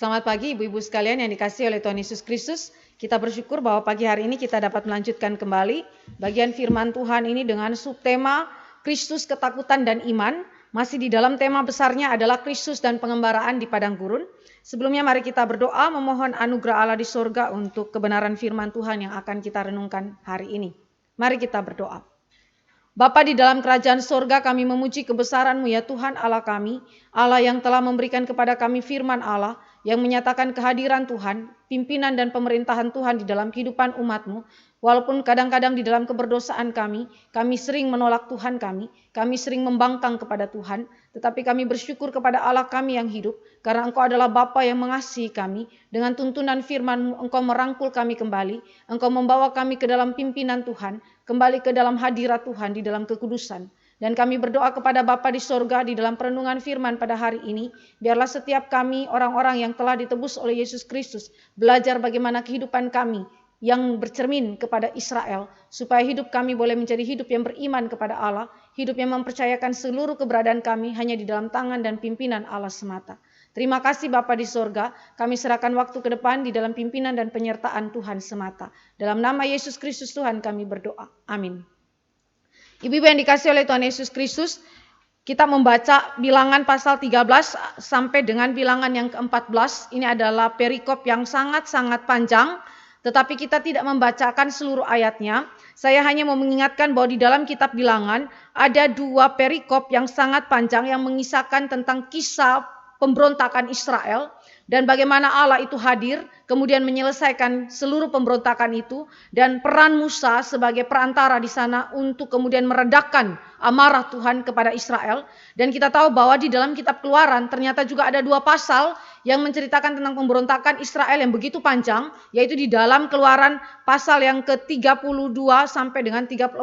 Selamat pagi ibu-ibu sekalian yang dikasihi oleh Tuhan Yesus Kristus. Kita bersyukur bahwa pagi hari ini kita dapat melanjutkan kembali bagian firman Tuhan ini dengan subtema Kristus, ketakutan dan iman. Masih di dalam tema besarnya adalah Kristus dan pengembaraan di padang gurun. Sebelumnya mari kita berdoa memohon anugerah Allah di sorga untuk kebenaran firman Tuhan yang akan kita renungkan hari ini. Mari kita berdoa. Bapa di dalam kerajaan sorga, kami memuji kebesaran-Mu ya Tuhan Allah kami, Allah yang telah memberikan kepada kami firman Allah, yang menyatakan kehadiran Tuhan, pimpinan dan pemerintahan Tuhan di dalam kehidupan umat-Mu. Walaupun kadang-kadang di dalam keberdosaan kami sering menolak Tuhan kami sering membangkang kepada Tuhan, tetapi kami bersyukur kepada Allah kami yang hidup, karena Engkau adalah Bapa yang mengasihi kami. Dengan tuntunan firman-Mu, Engkau merangkul kami kembali, Engkau membawa kami ke dalam pimpinan Tuhan, kembali ke dalam hadirat Tuhan di dalam kekudusan. Dan kami berdoa kepada Bapa di sorga di dalam perenungan firman pada hari ini, biarlah setiap kami orang-orang yang telah ditebus oleh Yesus Kristus belajar bagaimana kehidupan kami yang bercermin kepada Israel, supaya hidup kami boleh menjadi hidup yang beriman kepada Allah, hidup yang mempercayakan seluruh keberadaan kami hanya di dalam tangan dan pimpinan Allah semata. Terima kasih Bapa di sorga, kami serahkan waktu ke depan di dalam pimpinan dan penyertaan Tuhan semata. Dalam nama Yesus Kristus Tuhan kami berdoa. Amin. Ibu-ibu yang dikasihi oleh Tuhan Yesus Kristus, kita membaca Bilangan pasal 13 sampai dengan Bilangan yang ke-14. Ini adalah perikop yang sangat-sangat panjang, tetapi kita tidak membacakan seluruh ayatnya. Saya hanya mau mengingatkan bahwa di dalam kitab Bilangan ada dua perikop yang sangat panjang yang mengisahkan tentang kisah pemberontakan Israel dan bagaimana Allah itu hadir kemudian menyelesaikan seluruh pemberontakan itu, dan peran Musa sebagai perantara di sana untuk kemudian meredakan amarah Tuhan kepada Israel. Dan kita tahu bahwa di dalam kitab Keluaran ternyata juga ada dua pasal yang menceritakan tentang pemberontakan Israel yang begitu panjang, yaitu di dalam Keluaran pasal yang ke-32 sampai dengan 34.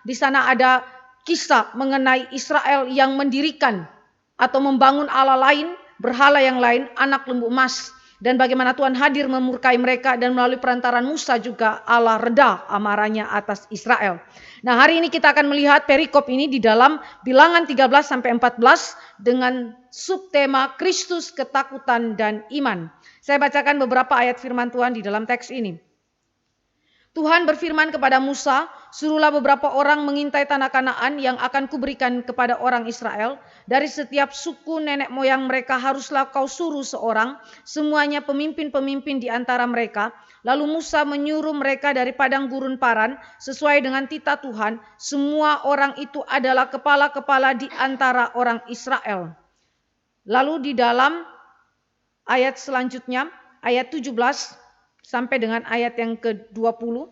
Di sana ada kisah mengenai Israel yang mendirikan atau membangun Allah lain, berhala yang lain, anak lembu emas. Dan bagaimana Tuhan hadir memurkai mereka, dan melalui perantaran Musa juga Allah reda amarahnya atas Israel. Nah, hari ini kita akan melihat perikop ini di dalam Bilangan 13 sampai 14 dengan subtema Kristus, ketakutan dan iman. Saya bacakan beberapa ayat firman Tuhan di dalam teks ini. Tuhan berfirman kepada Musa, suruhlah beberapa orang mengintai tanah Kanaan yang akan kuberikan kepada orang Israel. Dari setiap suku nenek moyang mereka haruslah kau suruh seorang, semuanya pemimpin-pemimpin di antara mereka. Lalu Musa menyuruh mereka dari padang gurun Paran, sesuai dengan titah Tuhan. Semua orang itu adalah kepala-kepala di antara orang Israel. Lalu di dalam ayat selanjutnya, ayat 17 sampai dengan ayat yang ke-20.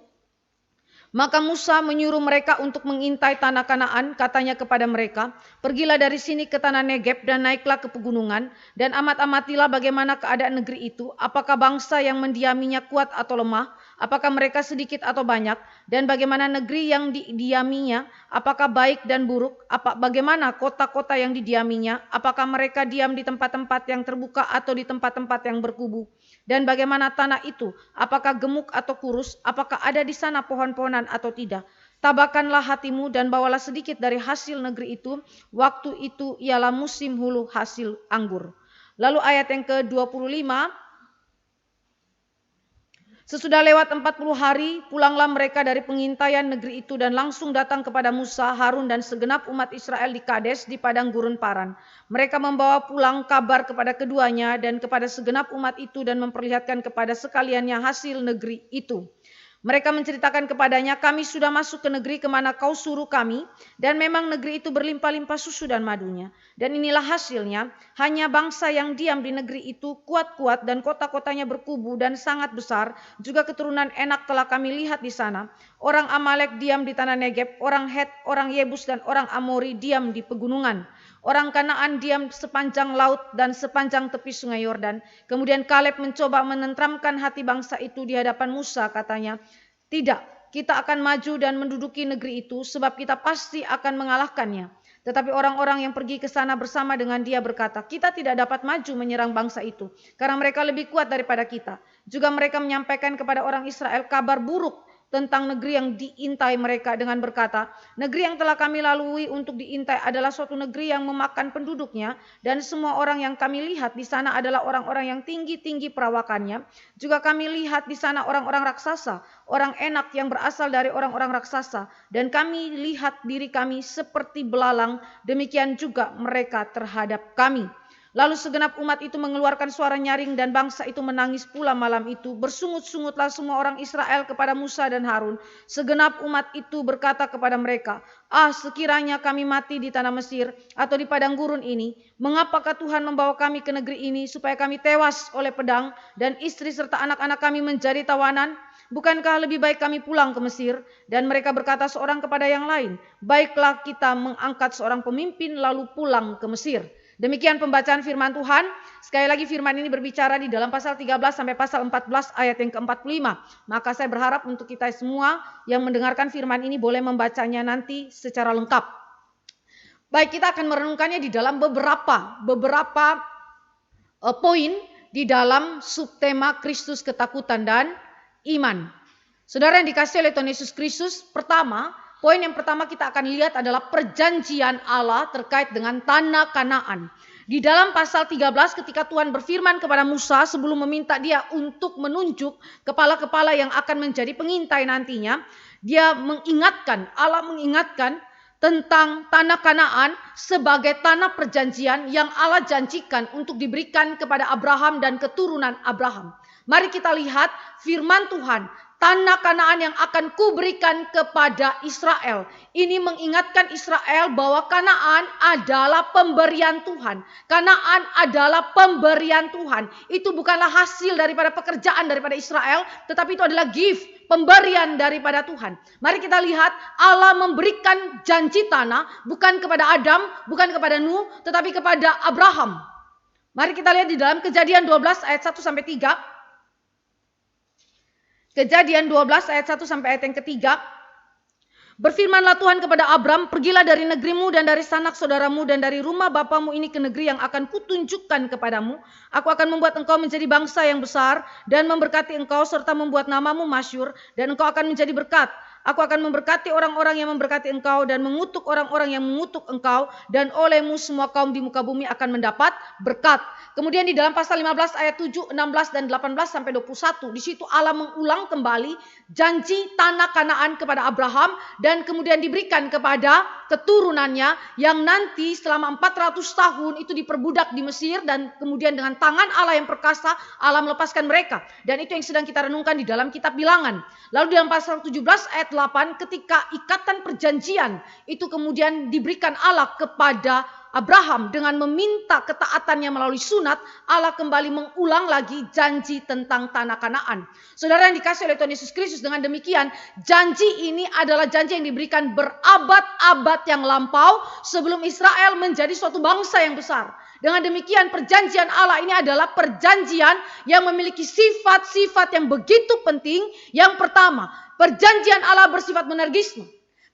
Maka Musa menyuruh mereka untuk mengintai tanah Kanaan, katanya kepada mereka, pergilah dari sini ke tanah Negeb dan naiklah ke pegunungan, dan amat-amatilah bagaimana keadaan negeri itu, apakah bangsa yang mendiaminya kuat atau lemah, apakah mereka sedikit atau banyak, dan bagaimana negeri yang didiaminya, apakah baik dan buruk, bagaimana kota-kota yang didiaminya, apakah mereka diam di tempat-tempat yang terbuka atau di tempat-tempat yang berkubu. Dan bagaimana tanah itu, apakah gemuk atau kurus, apakah ada di sana pohon-pohonan atau tidak. Tabahkanlah hatimu dan bawalah sedikit dari hasil negeri itu, waktu itu ialah musim hulu hasil anggur. Lalu ayat yang ke-25, sesudah lewat 40 hari, pulanglah mereka dari pengintaian negeri itu dan langsung datang kepada Musa, Harun dan segenap umat Israel di Kades di padang gurun Paran. Mereka membawa pulang kabar kepada keduanya dan kepada segenap umat itu dan memperlihatkan kepada sekaliannya hasil negeri itu. Mereka menceritakan kepadanya, kami sudah masuk ke negeri kemana kau suruh kami, dan memang negeri itu berlimpah-limpah susu dan madunya. Dan inilah hasilnya, hanya bangsa yang diam di negeri itu kuat-kuat dan kota-kotanya berkubu dan sangat besar, juga keturunan Enak telah kami lihat di sana. Orang Amalek diam di tanah Negeb, orang Het, orang Yebus dan orang Amori diam di pegunungan. Orang Kanaan diam sepanjang laut dan sepanjang tepi sungai Yordan. Kemudian Kaleb mencoba menentramkan hati bangsa itu di hadapan Musa, katanya, tidak, kita akan maju dan menduduki negeri itu sebab kita pasti akan mengalahkannya. Tetapi orang-orang yang pergi ke sana bersama dengan dia berkata, kita tidak dapat maju menyerang bangsa itu karena mereka lebih kuat daripada kita. Juga mereka menyampaikan kepada orang Israel kabar buruk tentang negeri yang diintai mereka dengan berkata, negeri yang telah kami lalui untuk diintai adalah suatu negeri yang memakan penduduknya, dan semua orang yang kami lihat di sana adalah orang-orang yang tinggi-tinggi perawakannya. Juga kami lihat di sana orang-orang raksasa, orang enak yang berasal dari orang-orang raksasa, dan kami lihat diri kami seperti belalang, demikian juga mereka terhadap kami. Lalu segenap umat itu mengeluarkan suara nyaring dan bangsa itu menangis pula malam itu. Bersungut-sungutlah semua orang Israel kepada Musa dan Harun. Segenap umat itu berkata kepada mereka, sekiranya kami mati di tanah Mesir atau di padang gurun ini, mengapakah Tuhan membawa kami ke negeri ini supaya kami tewas oleh pedang dan istri serta anak-anak kami menjadi tawanan? Bukankah lebih baik kami pulang ke Mesir? Dan mereka berkata seorang kepada yang lain, baiklah kita mengangkat seorang pemimpin lalu pulang ke Mesir. Demikian pembacaan firman Tuhan. Sekali lagi firman ini berbicara di dalam pasal 13 sampai pasal 14 ayat yang ke-45. Maka saya berharap untuk kita semua yang mendengarkan firman ini boleh membacanya nanti secara lengkap. Baik, kita akan merenungkannya di dalam beberapa poin di dalam subtema Kristus, ketakutan dan iman. Saudara yang dikasihi oleh Tuhan Yesus Kristus, poin yang pertama kita akan lihat adalah perjanjian Allah terkait dengan tanah Kanaan. Di dalam pasal 13 ketika Tuhan berfirman kepada Musa sebelum meminta dia untuk menunjuk kepala-kepala yang akan menjadi pengintai nantinya, Allah mengingatkan tentang tanah Kanaan sebagai tanah perjanjian yang Allah janjikan untuk diberikan kepada Abraham dan keturunan Abraham. Mari kita lihat firman Tuhan. Tanah Kanaan yang akan kuberikan kepada Israel. Ini mengingatkan Israel bahwa Kanaan adalah pemberian Tuhan. Kanaan adalah pemberian Tuhan. Itu bukanlah hasil daripada pekerjaan daripada Israel, tetapi itu adalah gift, pemberian daripada Tuhan. Mari kita lihat Allah memberikan janji tanah bukan kepada Adam, bukan kepada Nuh, tetapi kepada Abraham. Mari kita lihat di dalam Kejadian 12 ayat 1 sampai 3. Kejadian 12 ayat 1 sampai ayat yang ketiga. Berfirmanlah Tuhan kepada Abram, pergilah dari negerimu dan dari sanak saudaramu dan dari rumah bapamu ini ke negeri yang akan kutunjukkan kepadamu. Aku akan membuat engkau menjadi bangsa yang besar dan memberkati engkau serta membuat namamu masyhur dan engkau akan menjadi berkat. Aku akan memberkati orang-orang yang memberkati engkau dan mengutuk orang-orang yang mengutuk engkau, dan olehmu semua kaum di muka bumi akan mendapat berkat. Kemudian di dalam pasal 15 ayat 7, 16 dan 18 sampai 21, di situ Allah mengulang kembali janji tanah Kanaan kepada Abraham dan kemudian diberikan kepada keturunannya yang nanti selama 400 tahun itu diperbudak di Mesir, dan kemudian dengan tangan Allah yang perkasa Allah melepaskan mereka. Dan itu yang sedang kita renungkan di dalam kitab Bilangan. Lalu dalam pasal 17 ayat 8, ketika ikatan perjanjian itu kemudian diberikan Allah kepada Abraham dengan meminta ketaatannya melalui sunat, Allah kembali mengulang lagi janji tentang tanah Kanaan. Saudara yang dikasihi oleh Tuhan Yesus Kristus, dengan demikian janji ini adalah janji yang diberikan berabad-abad yang lampau sebelum Israel menjadi suatu bangsa yang besar. Dengan demikian perjanjian Allah ini adalah perjanjian yang memiliki sifat-sifat yang begitu penting. Yang pertama, perjanjian Allah bersifat monergisme.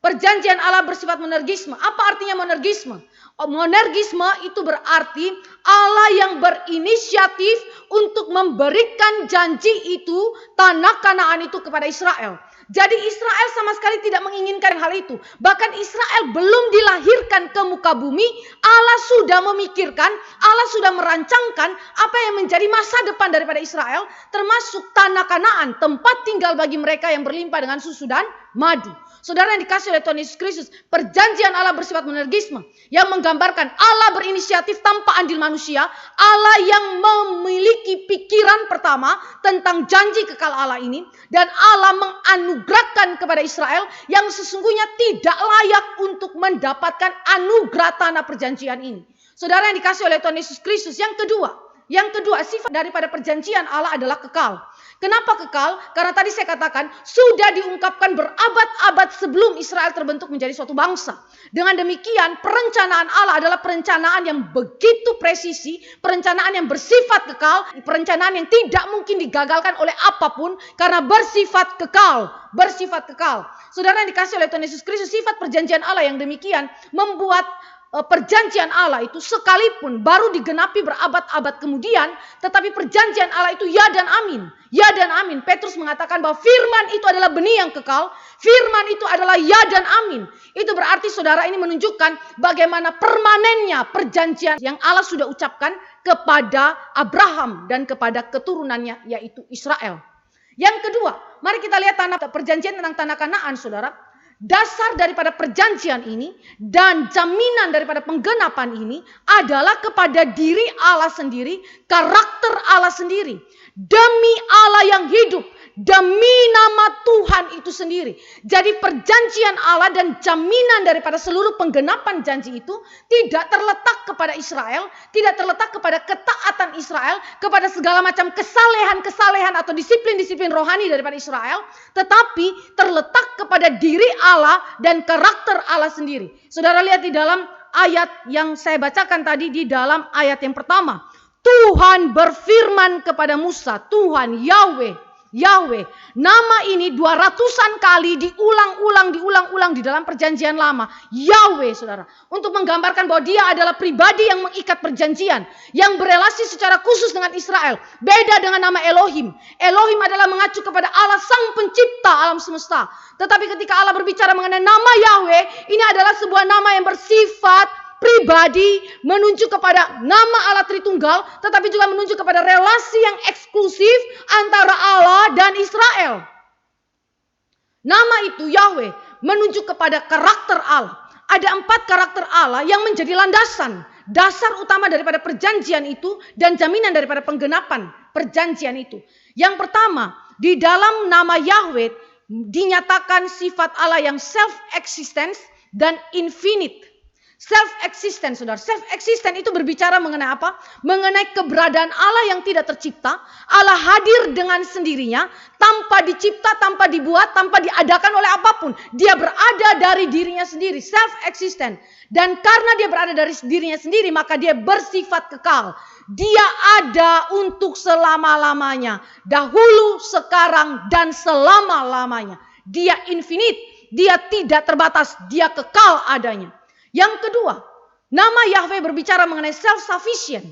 Perjanjian Allah bersifat monergisme. Apa artinya monergisme? Monergisme itu berarti Allah yang berinisiatif untuk memberikan janji itu, tanah Kanaan itu kepada Israel. Jadi Israel sama sekali tidak menginginkan hal itu. Bahkan Israel belum dilahirkan ke muka bumi, Allah sudah memikirkan, Allah sudah merancangkan apa yang menjadi masa depan daripada Israel, termasuk tanah Kanaan, tempat tinggal bagi mereka yang berlimpah dengan susu dan madu. Saudara yang dikasihi oleh Tuhan Yesus Kristus, perjanjian Allah bersifat monergisme yang menggambarkan Allah berinisiatif tanpa andil manusia, Allah yang memiliki pikiran pertama tentang janji kekal Allah ini, dan Allah menganugerahkan kepada Israel yang sesungguhnya tidak layak untuk mendapatkan anugerah tanah perjanjian ini. Saudara yang dikasihi oleh Tuhan Yesus Kristus, yang kedua sifat daripada perjanjian Allah adalah kekal. Kenapa kekal? Karena tadi saya katakan sudah diungkapkan berabad-abad sebelum Israel terbentuk menjadi suatu bangsa. Dengan demikian perencanaan Allah adalah perencanaan yang begitu presisi, perencanaan yang bersifat kekal, perencanaan yang tidak mungkin digagalkan oleh apapun karena bersifat kekal. Saudara yang dikasihi oleh Tuhan Yesus Kristus, sifat perjanjian Allah yang demikian membuat perjanjian Allah itu sekalipun baru digenapi berabad-abad kemudian, tetapi perjanjian Allah itu ya dan amin. Ya dan amin. Petrus mengatakan bahwa firman itu adalah benih yang kekal. Firman itu adalah ya dan amin. Itu berarti saudara ini menunjukkan bagaimana permanennya perjanjian yang Allah sudah ucapkan kepada Abraham dan kepada keturunannya yaitu Israel. Yang kedua, mari kita lihat perjanjian tentang tanah Kanaan, saudara. Dasar daripada perjanjian ini dan jaminan daripada penggenapan ini adalah kepada diri Allah sendiri, karakter Allah sendiri, demi Allah yang hidup, demi nama Tuhan itu sendiri. Jadi perjanjian Allah dan jaminan daripada seluruh penggenapan janji itu tidak terletak kepada Israel, tidak terletak kepada ketaatan Israel, kepada segala macam kesalehan-kesalehan atau disiplin-disiplin rohani daripada Israel, tetapi terletak kepada diri Allah dan karakter Allah sendiri. Saudara lihat di dalam ayat yang saya bacakan tadi, di dalam ayat yang pertama. Tuhan berfirman kepada Musa, Tuhan Yahweh. Nama ini 200-an kali diulang-ulang di dalam perjanjian lama. Yahweh, saudara. Untuk menggambarkan bahwa dia adalah pribadi yang mengikat perjanjian. Yang berelasi secara khusus dengan Israel. Beda dengan nama Elohim. Elohim adalah mengacu kepada Allah sang pencipta alam semesta. Tetapi ketika Allah berbicara mengenai nama Yahweh, ini adalah sebuah nama yang bersifat pribadi, menunjuk kepada nama Allah Tritunggal, tetapi juga menunjuk kepada relasi yang eksklusif antara Allah dan Israel. Nama itu Yahweh menunjuk kepada karakter Allah. Ada 4 karakter Allah yang menjadi landasan, dasar utama daripada perjanjian itu dan jaminan daripada penggenapan perjanjian itu. Yang pertama, di dalam nama Yahweh dinyatakan sifat Allah yang self-existence dan infinite. Self-existent, saudara. Self-existent itu berbicara mengenai apa? Mengenai keberadaan Allah yang tidak tercipta. Allah hadir dengan sendirinya, tanpa dicipta, tanpa dibuat, tanpa diadakan oleh apapun. Dia berada dari dirinya sendiri, self-existent. Dan karena dia berada dari dirinya sendiri, maka dia bersifat kekal. Dia ada untuk selama-lamanya. Dahulu, sekarang, dan selama-lamanya. Dia infinite, dia tidak terbatas, dia kekal adanya. Yang kedua, nama Yahweh berbicara mengenai self-sufficient.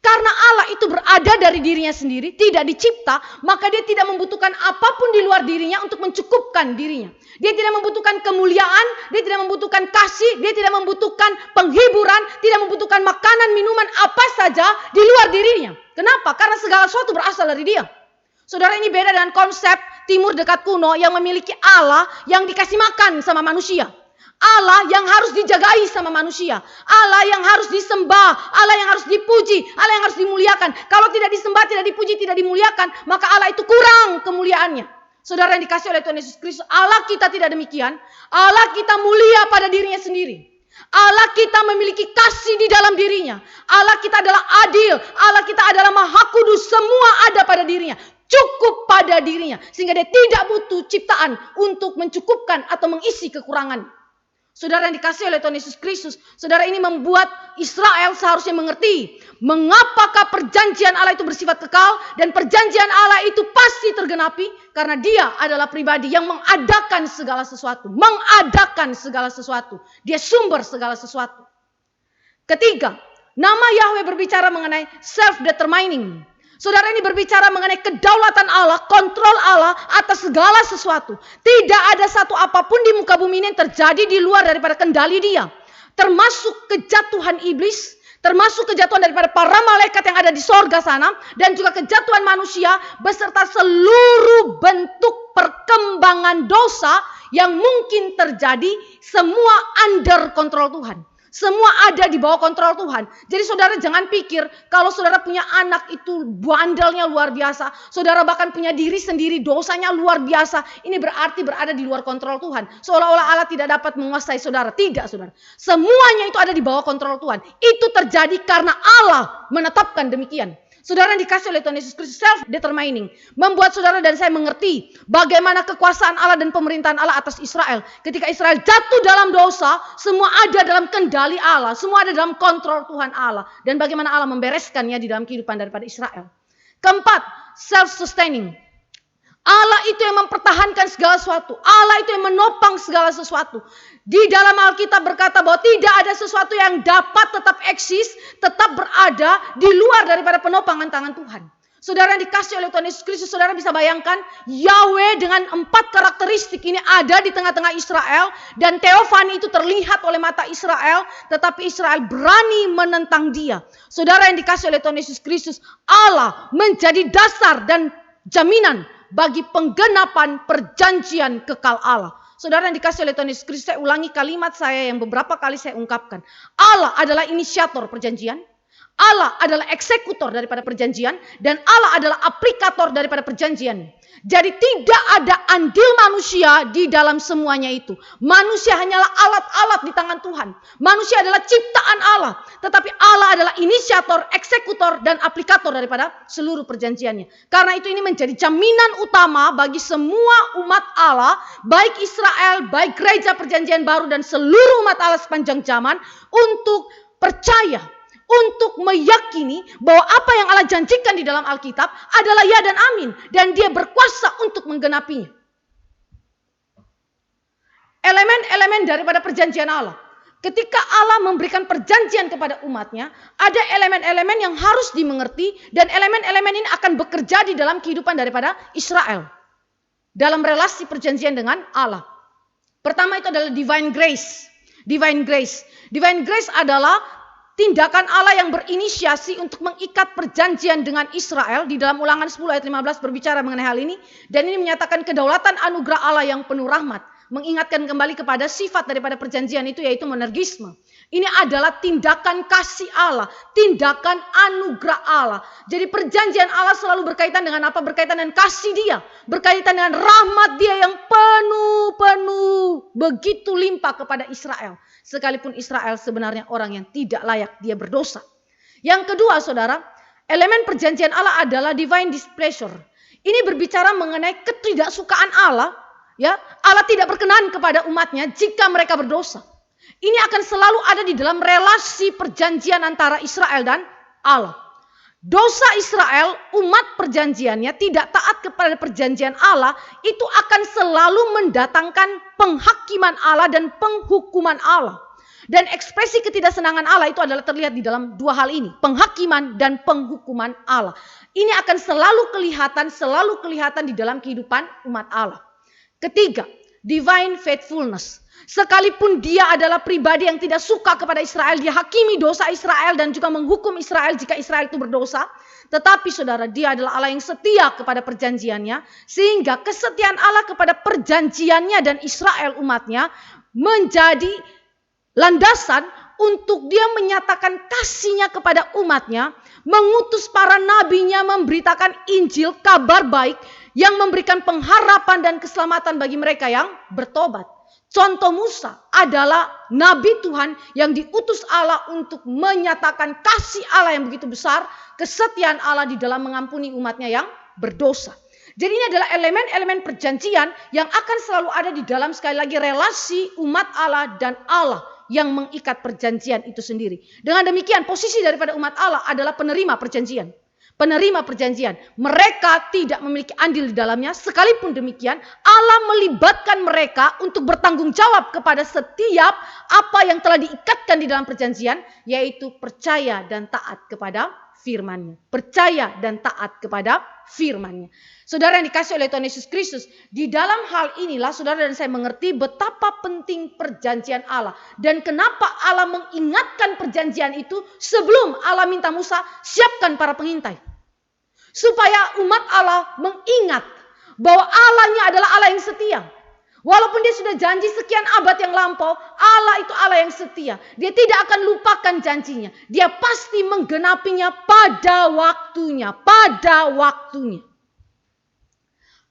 Karena Allah itu berada dari dirinya sendiri, tidak dicipta, maka dia tidak membutuhkan apapun di luar dirinya untuk mencukupkan dirinya. Dia tidak membutuhkan kemuliaan, dia tidak membutuhkan kasih, dia tidak membutuhkan penghiburan, tidak membutuhkan makanan, minuman, apa saja di luar dirinya. Kenapa? Karena segala sesuatu berasal dari dia. Saudara, ini beda dengan konsep Timur dekat kuno yang memiliki Allah yang dikasih makan sama manusia. Allah yang harus dijagai sama manusia. Allah yang harus disembah. Allah yang harus dipuji. Allah yang harus dimuliakan. Kalau tidak disembah, tidak dipuji, tidak dimuliakan, maka Allah itu kurang kemuliaannya. Saudara yang dikasih oleh Tuhan Yesus Kristus, Allah kita tidak demikian. Allah kita mulia pada dirinya sendiri. Allah kita memiliki kasih di dalam dirinya. Allah kita adalah adil. Allah kita adalah maha kudus. Semua ada pada dirinya. Cukup pada dirinya. Sehingga dia tidak butuh ciptaan untuk mencukupkan atau mengisi kekurangan. Saudara yang dikasih oleh Tuhan Yesus Kristus, saudara, ini membuat Israel seharusnya mengerti mengapakah perjanjian Allah itu bersifat kekal dan perjanjian Allah itu pasti tergenapi karena dia adalah pribadi yang mengadakan segala sesuatu. Mengadakan segala sesuatu. Dia sumber segala sesuatu. Ketiga, nama Yahweh berbicara mengenai self-determining. Saudara, ini berbicara mengenai kedaulatan Allah, kontrol Allah atas segala sesuatu. Tidak ada satu apapun di muka bumi ini yang terjadi di luar daripada kendali dia. Termasuk kejatuhan iblis, termasuk kejatuhan daripada para malaikat yang ada di sorga sana, dan juga kejatuhan manusia beserta seluruh bentuk perkembangan dosa yang mungkin terjadi, semua under kontrol Tuhan. Semua ada di bawah kontrol Tuhan. Jadi saudara jangan pikir kalau saudara punya anak itu bandelnya luar biasa. Saudara bahkan punya diri sendiri dosanya luar biasa. Ini berarti berada di luar kontrol Tuhan. Seolah-olah Allah tidak dapat menguasai saudara. Tidak, saudara. Semuanya itu ada di bawah kontrol Tuhan. Itu terjadi karena Allah menetapkan demikian. Saudara yang dikasih oleh Tuhan Yesus Kristus, self-determining. Membuat saudara dan saya mengerti bagaimana kekuasaan Allah dan pemerintahan Allah atas Israel. Ketika Israel jatuh dalam dosa, semua ada dalam kendali Allah. Semua ada dalam kontrol Tuhan Allah. Dan bagaimana Allah membereskannya di dalam kehidupan daripada Israel. Keempat, self-sustaining. Allah itu yang mempertahankan segala sesuatu. Allah itu yang menopang segala sesuatu. Di dalam Alkitab berkata bahwa tidak ada sesuatu yang dapat tetap eksis, tetap berada di luar daripada penopangan tangan Tuhan. Saudara yang dikasih oleh Tuhan Yesus Kristus, saudara bisa bayangkan Yahweh dengan 4 karakteristik ini ada di tengah-tengah Israel. Dan teofani itu terlihat oleh mata Israel, tetapi Israel berani menentang dia. Saudara yang dikasih oleh Tuhan Yesus Kristus, Allah menjadi dasar dan jaminan bagi penggenapan perjanjian kekal Allah. Saudara yang dikasih oleh Tuhan Yesus Kristus, saya ulangi kalimat saya yang beberapa kali saya ungkapkan. Allah adalah inisiator perjanjian, Allah adalah eksekutor daripada perjanjian, dan Allah adalah aplikator daripada perjanjian. Jadi tidak ada andil manusia di dalam semuanya itu. Manusia hanyalah alat-alat di tangan Tuhan. Manusia adalah ciptaan Allah. Tetapi Allah adalah inisiator, eksekutor, dan aplikator daripada seluruh perjanjiannya. Karena itu ini menjadi jaminan utama bagi semua umat Allah, baik Israel, baik gereja perjanjian baru, dan seluruh umat Allah sepanjang zaman, untuk percaya, untuk meyakini bahwa apa yang Allah janjikan di dalam Alkitab adalah ya dan amin. Dan dia berkuasa untuk menggenapinya. Elemen-elemen daripada perjanjian Allah. Ketika Allah memberikan perjanjian kepada umatnya, ada elemen-elemen yang harus dimengerti. Dan elemen-elemen ini akan bekerja di dalam kehidupan daripada Israel. Dalam relasi perjanjian dengan Allah. Pertama itu adalah divine grace. Divine grace. Divine grace adalah tindakan Allah yang berinisiasi untuk mengikat perjanjian dengan Israel. Di dalam Ulangan 10 ayat 15 berbicara mengenai hal ini. Dan ini menyatakan kedaulatan anugerah Allah yang penuh rahmat. Mengingatkan kembali kepada sifat daripada perjanjian itu, yaitu monergisme. Ini adalah tindakan kasih Allah. Tindakan anugerah Allah. Jadi perjanjian Allah selalu berkaitan dengan apa? Berkaitan dengan kasih dia. Berkaitan dengan rahmat dia yang penuh. Begitu limpah kepada Israel. Sekalipun Israel sebenarnya orang yang tidak layak, dia berdosa. Yang kedua, saudara, elemen perjanjian Allah adalah divine displeasure. Ini berbicara mengenai ketidaksukaan Allah. Ya, Allah tidak berkenan kepada umatnya jika mereka berdosa. Ini akan selalu ada di dalam relasi perjanjian antara Israel dan Allah. Dosa Israel, umat perjanjiannya tidak taat kepada perjanjian Allah, itu akan selalu mendatangkan penghakiman Allah dan penghukuman Allah. Dan ekspresi ketidaksenangan Allah itu adalah terlihat di dalam dua hal ini, penghakiman dan penghukuman Allah. Ini akan selalu kelihatan di dalam kehidupan umat Allah. Ketiga, divine faithfulness. Sekalipun dia adalah pribadi yang tidak suka kepada Israel, dia hakimi dosa Israel dan juga menghukum Israel jika Israel itu berdosa. Tetapi saudara, dia adalah Allah yang setia kepada perjanjiannya. Sehingga kesetiaan Allah kepada perjanjiannya dan Israel umatnya menjadi landasan untuk dia menyatakan kasihnya kepada umatnya. Mengutus para nabinya memberitakan Injil, kabar baik yang memberikan pengharapan dan keselamatan bagi mereka yang bertobat. Contoh Musa adalah nabi Tuhan yang diutus Allah untuk menyatakan kasih Allah yang begitu besar, kesetiaan Allah di dalam mengampuni umatnya yang berdosa. Jadi ini adalah elemen-elemen perjanjian yang akan selalu ada di dalam, sekali lagi, relasi umat Allah dan Allah yang mengikat perjanjian itu sendiri. Dengan demikian posisi daripada umat Allah adalah penerima perjanjian. Penerima perjanjian. Mereka tidak memiliki andil di dalamnya. Sekalipun demikian, Allah melibatkan mereka untuk bertanggung jawab kepada setiap apa yang telah diikatkan di dalam perjanjian, yaitu percaya dan taat kepada firman-Nya. Percaya dan taat kepada firman-Nya. Saudara yang dikasih oleh Tuhan Yesus Kristus, di dalam hal inilah saudara dan saya mengerti betapa penting perjanjian Allah. Dan kenapa Allah mengingatkan perjanjian itu sebelum Allah minta Musa siapkan para pengintai. Supaya umat Allah mengingat bahwa Allahnya adalah Allah yang setia. Walaupun dia sudah janji sekian abad yang lampau, Allah itu Allah yang setia. Dia tidak akan lupakan janjinya. Dia pasti menggenapinya pada waktunya. Pada waktunya.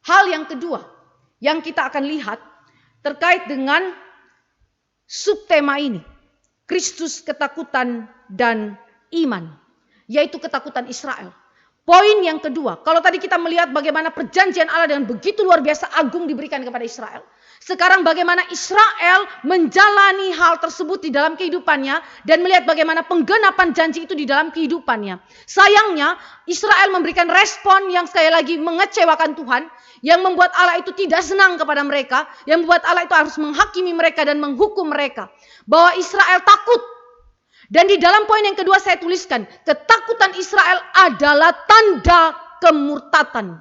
Hal yang kedua yang kita akan lihat terkait dengan subtema ini. Kristus, ketakutan, dan iman. Yaitu ketakutan Israel. Poin yang kedua, kalau tadi kita melihat bagaimana perjanjian Allah dengan begitu luar biasa agung diberikan kepada Israel. Sekarang bagaimana Israel menjalani hal tersebut di dalam kehidupannya dan melihat bagaimana penggenapan janji itu di dalam kehidupannya. Sayangnya Israel memberikan respon yang sekali lagi mengecewakan Tuhan, yang membuat Allah itu tidak senang kepada mereka, yang membuat Allah itu harus menghakimi mereka dan menghukum mereka. Bahwa Israel takut. Dan di dalam poin yang kedua saya tuliskan, ketakutan Israel adalah tanda kemurtatan.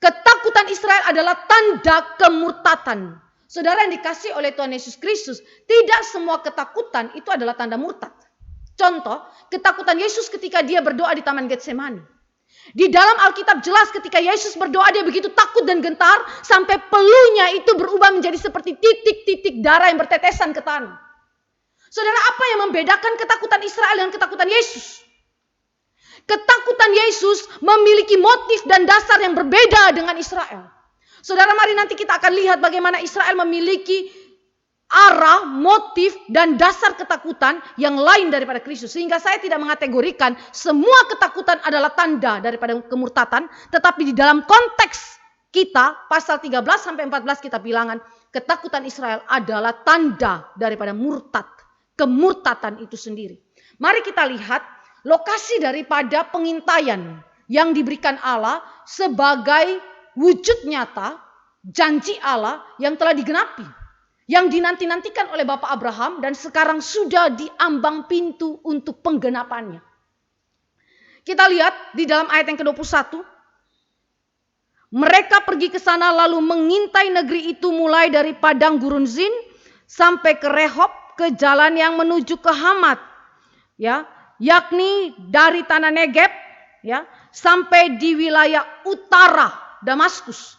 Ketakutan Israel adalah tanda kemurtatan. Saudara yang dikasihi oleh Tuhan Yesus Kristus, tidak semua ketakutan itu adalah tanda murtad. Contoh, ketakutan Yesus ketika dia berdoa di Taman Getsemani. Di dalam Alkitab jelas ketika Yesus berdoa dia begitu takut dan gentar sampai peluhnya itu berubah menjadi seperti titik-titik darah yang bertetesan ke tanah. Saudara, apa yang membedakan ketakutan Israel dengan ketakutan Yesus? Ketakutan Yesus memiliki motif dan dasar yang berbeda dengan Israel. Saudara, mari nanti kita akan lihat bagaimana Israel memiliki arah, motif, dan dasar ketakutan yang lain daripada Kristus. Sehingga saya tidak mengategorikan semua ketakutan adalah tanda daripada kemurtatan. Tetapi di dalam konteks kita, pasal 13 sampai 14 kita bilangan, ketakutan Israel adalah tanda daripada murtad. Kemurtatan itu sendiri. Mari kita lihat lokasi daripada pengintaian yang diberikan Allah sebagai wujud nyata janji Allah yang telah digenapi. Yang dinanti-nantikan oleh Bapak Abraham dan sekarang sudah diambang pintu untuk penggenapannya. Kita lihat di dalam ayat yang ke-21. Mereka pergi ke sana lalu mengintai negeri itu mulai dari padang gurun Zin sampai ke Rehob, ke jalan yang menuju ke Hamat, ya, yakni dari tanah Negeb, ya, sampai di wilayah utara Damaskus.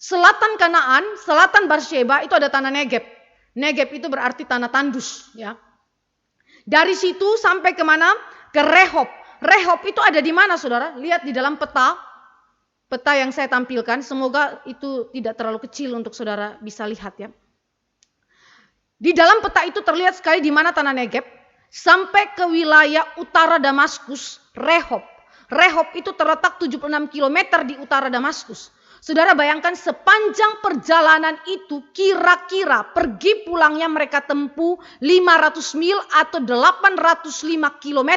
Selatan Kanaan, selatan Barsheba itu ada tanah Negeb. Negeb itu berarti tanah tandus, ya. Dari situ sampai ke mana? Ke Rehob. Rehob itu ada di mana, Saudara? Lihat di dalam peta yang saya tampilkan. Semoga itu tidak terlalu kecil untuk Saudara bisa lihat, ya. Di dalam peta itu terlihat sekali di mana tanah Negeb sampai ke wilayah utara Damaskus, Rehob. Rehob itu terletak 76 km di utara Damaskus. Saudara bayangkan sepanjang perjalanan itu kira-kira pergi pulangnya mereka tempuh 500 mil atau 805 km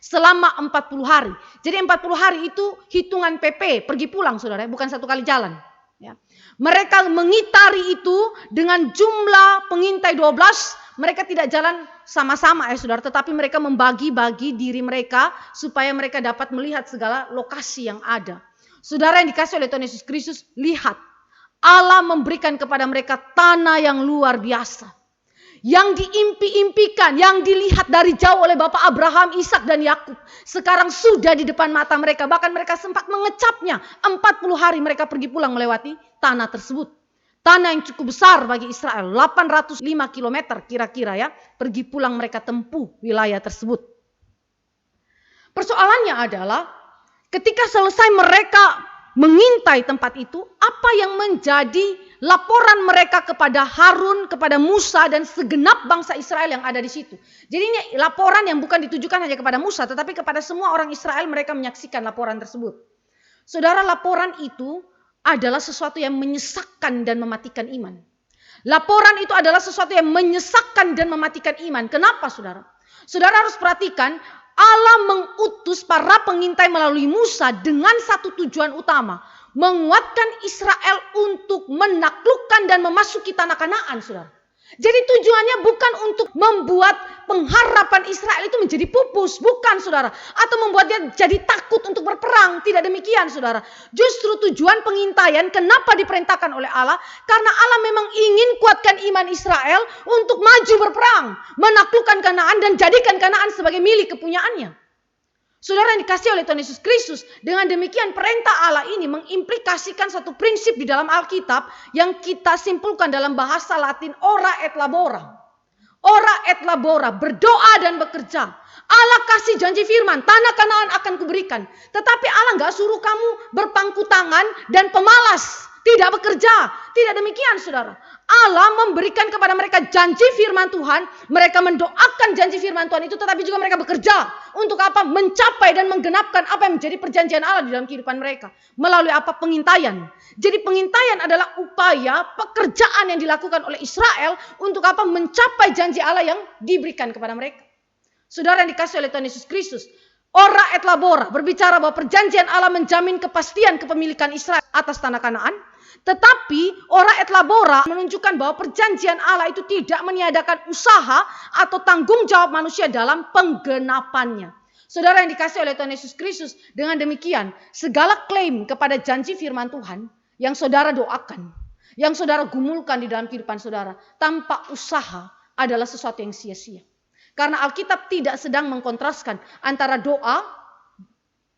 selama 40 hari. Jadi 40 hari itu hitungan PP, pergi pulang Saudara, bukan satu kali jalan. Ya. Mereka mengitari itu dengan jumlah pengintai 12, mereka tidak jalan sama-sama ya Saudara, tetapi mereka membagi-bagi diri mereka supaya mereka dapat melihat segala lokasi yang ada. Saudara yang dikasih oleh Tuhan Yesus Kristus, lihat Allah memberikan kepada mereka tanah yang luar biasa. Yang diimpi-impikan, yang dilihat dari jauh oleh Bapak Abraham, Ishak dan Yakub, sekarang sudah di depan mata mereka. Bahkan mereka sempat mengecapnya. 40 hari mereka pergi pulang melewati tanah tersebut. Tanah yang cukup besar bagi Israel, 805 km kira-kira ya, pergi pulang mereka tempuh wilayah tersebut. Persoalannya adalah ketika selesai mereka mengintai tempat itu, apa yang menjadi laporan mereka kepada Harun, kepada Musa dan segenap bangsa Israel yang ada di situ. Jadi ini laporan yang bukan ditujukan hanya kepada Musa, tetapi kepada semua orang Israel. Mereka menyaksikan laporan tersebut. Saudara, laporan itu adalah sesuatu yang menyesakkan dan mematikan iman. Laporan itu adalah sesuatu yang menyesakkan dan mematikan iman. Kenapa saudara? Saudara harus perhatikan, Allah mengutus para pengintai melalui Musa dengan satu tujuan utama. Menguatkan Israel untuk menaklukkan dan memasuki tanah Kanaan, saudara. Jadi tujuannya bukan untuk membuat pengharapan Israel itu menjadi pupus, bukan saudara. Atau membuat dia jadi takut untuk berperang, tidak demikian saudara. Justru tujuan pengintaian kenapa diperintahkan oleh Allah? Karena Allah memang ingin kuatkan iman Israel untuk maju berperang, menaklukkan Kanaan dan jadikan Kanaan sebagai milik kepunyaannya. Saudara yang dikasih oleh Tuhan Yesus Kristus, dengan demikian perintah Allah ini mengimplikasikan satu prinsip di dalam Alkitab yang kita simpulkan dalam bahasa Latin ora et labora. Ora et labora, berdoa dan bekerja. Allah kasih janji firman, tanah Kanaan akan kuberikan. Tetapi Allah gak suruh kamu berpangku tangan dan pemalas. Tidak bekerja. Tidak demikian, saudara. Allah memberikan kepada mereka janji firman Tuhan. Mereka mendoakan janji firman Tuhan itu, tetapi juga mereka bekerja. Untuk apa? Mencapai dan menggenapkan apa yang menjadi perjanjian Allah di dalam kehidupan mereka. Melalui apa? Pengintaian. Jadi pengintaian adalah upaya pekerjaan yang dilakukan oleh Israel untuk apa? Mencapai janji Allah yang diberikan kepada mereka. Saudara yang dikasihi oleh Tuhan Yesus Kristus, Ora et labora berbicara bahwa perjanjian Allah menjamin kepastian kepemilikan Israel atas tanah Kanaan. Tetapi ora et labora menunjukkan bahwa perjanjian Allah itu tidak meniadakan usaha atau tanggung jawab manusia dalam penggenapannya. Saudara yang dikasihi oleh Tuhan Yesus Kristus, dengan demikian segala klaim kepada janji firman Tuhan yang saudara doakan, yang saudara gumulkan di dalam kehidupan saudara tanpa usaha adalah sesuatu yang sia-sia. Karena Alkitab tidak sedang mengkontraskan antara doa,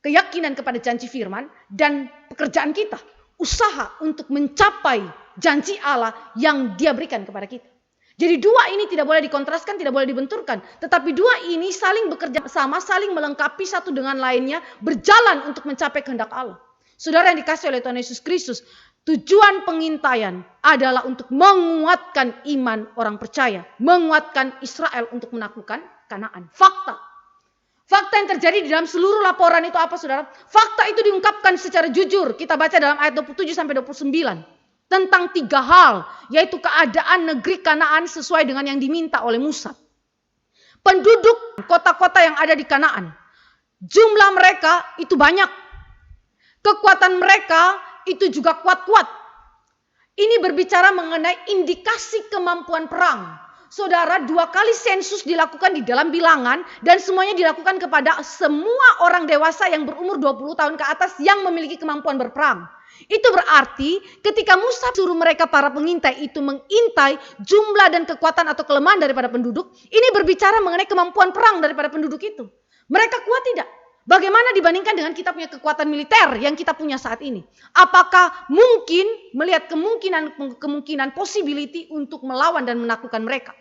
keyakinan kepada janji firman, dan pekerjaan kita. Usaha untuk mencapai janji Allah yang Dia berikan kepada kita. Jadi dua ini tidak boleh dikontraskan, tidak boleh dibenturkan. Tetapi dua ini saling bekerja sama, saling melengkapi satu dengan lainnya, berjalan untuk mencapai kehendak Allah. Saudara yang dikasihi oleh Tuhan Yesus Kristus, tujuan pengintaian adalah untuk menguatkan iman orang percaya. Menguatkan Israel untuk menaklukkan Kanaan. Fakta yang terjadi di dalam seluruh laporan itu apa, saudara? Fakta itu diungkapkan secara jujur. Kita baca dalam ayat 27-29. Tentang 3 hal. Yaitu keadaan negeri Kanaan sesuai dengan yang diminta oleh Musa. Penduduk kota-kota yang ada di Kanaan. Jumlah mereka itu banyak. Kekuatan mereka itu juga kuat-kuat. Ini berbicara mengenai indikasi kemampuan perang. Saudara, 2 kali sensus dilakukan di dalam bilangan dan semuanya dilakukan kepada semua orang dewasa yang berumur 20 tahun ke atas yang memiliki kemampuan berperang. Itu berarti ketika Musa suruh mereka para pengintai itu mengintai jumlah dan kekuatan atau kelemahan daripada penduduk, ini berbicara mengenai kemampuan perang daripada penduduk itu. Mereka kuat tidak? Bagaimana dibandingkan dengan kita punya kekuatan militer yang kita punya saat ini? Apakah mungkin melihat kemungkinan possibility untuk melawan dan menaklukkan mereka?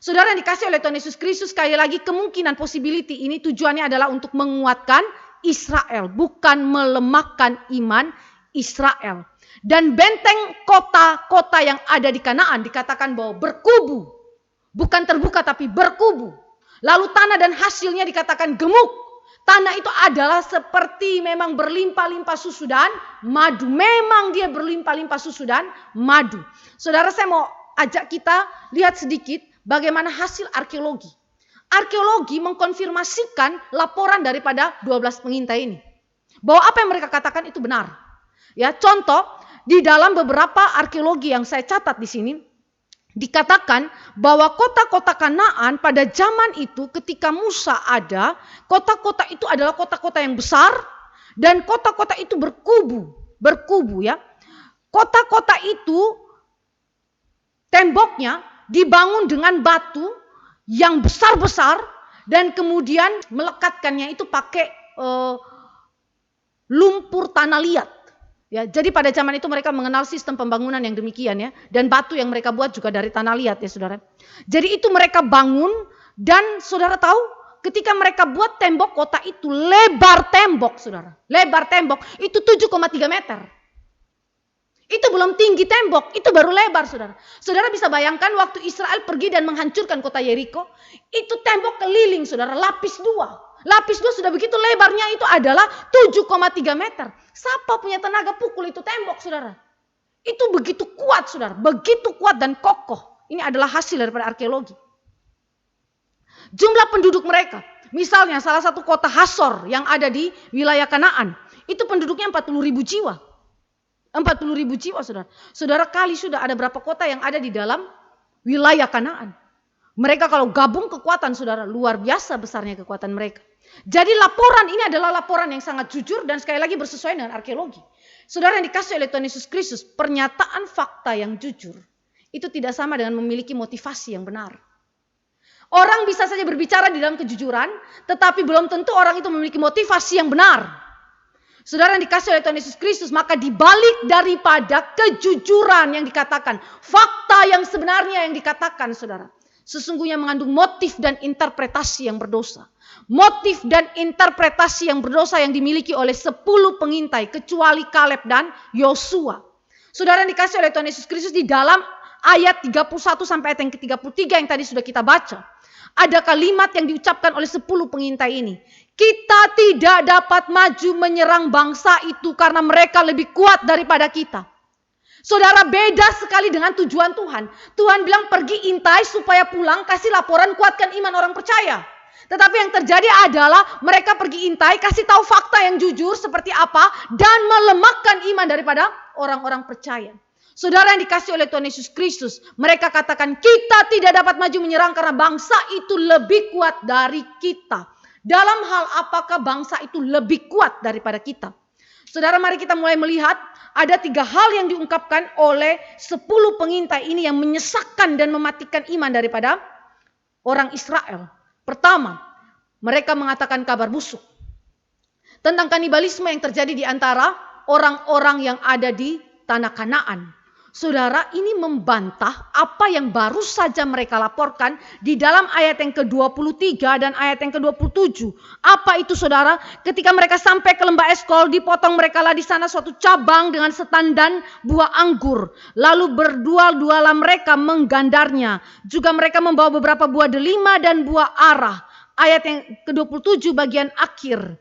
Saudara yang dikasihi oleh Tuhan Yesus Kristus, sekali lagi kemungkinan possibility ini tujuannya adalah untuk menguatkan Israel, bukan melemahkan iman Israel. Dan benteng kota-kota yang ada di Kanaan dikatakan bahwa berkubu, bukan terbuka tapi berkubu. Lalu tanah dan hasilnya dikatakan gemuk. Tanah itu adalah seperti memang berlimpah-limpah susu dan madu. Memang dia berlimpah-limpah susu dan madu. Saudara, saya mau ajak kita lihat sedikit bagaimana hasil arkeologi. Arkeologi mengkonfirmasikan laporan daripada 12 pengintai ini. Bahwa apa yang mereka katakan itu benar. Ya, contoh di dalam beberapa arkeologi yang saya catat di sini, dikatakan bahwa kota-kota Kanaan pada zaman itu ketika Musa ada, kota-kota itu adalah kota-kota yang besar dan kota-kota itu berkubu ya. Kota-kota itu temboknya dibangun dengan batu yang besar-besar dan kemudian melekatkannya itu pakai lumpur tanah liat. Ya, jadi pada zaman itu mereka mengenal sistem pembangunan yang demikian ya. Dan batu yang mereka buat juga dari tanah liat ya saudara. Jadi itu mereka bangun dan saudara tahu ketika mereka buat tembok kota itu lebar tembok saudara. Lebar tembok itu 7,3 meter. Itu belum tinggi tembok, itu baru lebar saudara. Saudara bisa bayangkan waktu Israel pergi dan menghancurkan kota Yeriko. Itu tembok keliling saudara, lapis 2. Lapis 2 sudah begitu lebarnya itu adalah 7,3 meter. Siapa punya tenaga pukul itu tembok saudara? Itu begitu kuat saudara. Begitu kuat dan kokoh. Ini adalah hasil daripada arkeologi. Jumlah penduduk mereka. Misalnya salah satu kota Hasor yang ada di wilayah Kanaan. Itu penduduknya 40.000 jiwa. 40.000 jiwa saudara. Saudara kali sudah ada berapa kota yang ada di dalam wilayah Kanaan. Mereka kalau gabung kekuatan saudara, luar biasa besarnya kekuatan mereka. Jadi laporan ini adalah laporan yang sangat jujur dan sekali lagi bersesuaian dengan arkeologi. Saudara yang dikasihi oleh Tuhan Yesus Kristus, pernyataan fakta yang jujur itu tidak sama dengan memiliki motivasi yang benar. Orang bisa saja berbicara di dalam kejujuran, tetapi belum tentu orang itu memiliki motivasi yang benar. Saudara yang dikasihi oleh Tuhan Yesus Kristus, maka dibalik daripada kejujuran yang dikatakan, fakta yang sebenarnya yang dikatakan saudara, sesungguhnya mengandung motif dan interpretasi yang berdosa. Motif dan interpretasi yang berdosa yang dimiliki oleh 10 pengintai kecuali Kaleb dan Yosua. Saudara yang dikasih oleh Tuhan Yesus Kristus, di dalam ayat 31 sampai ayat yang ke-33 yang tadi sudah kita baca, ada kalimat yang diucapkan oleh 10 pengintai ini. Kita tidak dapat maju menyerang bangsa itu karena mereka lebih kuat daripada kita. Saudara, beda sekali dengan tujuan Tuhan. Tuhan bilang pergi intai supaya pulang, kasih laporan, kuatkan iman orang percaya. Tetapi yang terjadi adalah mereka pergi intai, kasih tahu fakta yang jujur seperti apa, dan melemahkan iman daripada orang-orang percaya. Saudara yang dikasih oleh Tuhan Yesus Kristus, mereka katakan kita tidak dapat maju menyerang karena bangsa itu lebih kuat dari kita. Dalam hal apakah bangsa itu lebih kuat daripada kita? Saudara, mari kita mulai melihat ada 3 hal yang diungkapkan oleh 10 pengintai ini yang menyesakkan dan mematikan iman daripada orang Israel. Pertama, mereka mengatakan kabar busuk tentang kanibalisme yang terjadi di antara orang-orang yang ada di tanah Kanaan. Saudara, ini membantah apa yang baru saja mereka laporkan di dalam ayat yang ke-23 dan ayat yang ke-27. Apa itu saudara? Ketika mereka sampai ke lembah Eskol, dipotong mereka lah di sana suatu cabang dengan setandan buah anggur. Lalu berdual-dualah mereka menggandarnya. Juga mereka membawa beberapa buah delima dan buah arah. Ayat yang ke-27 bagian akhir.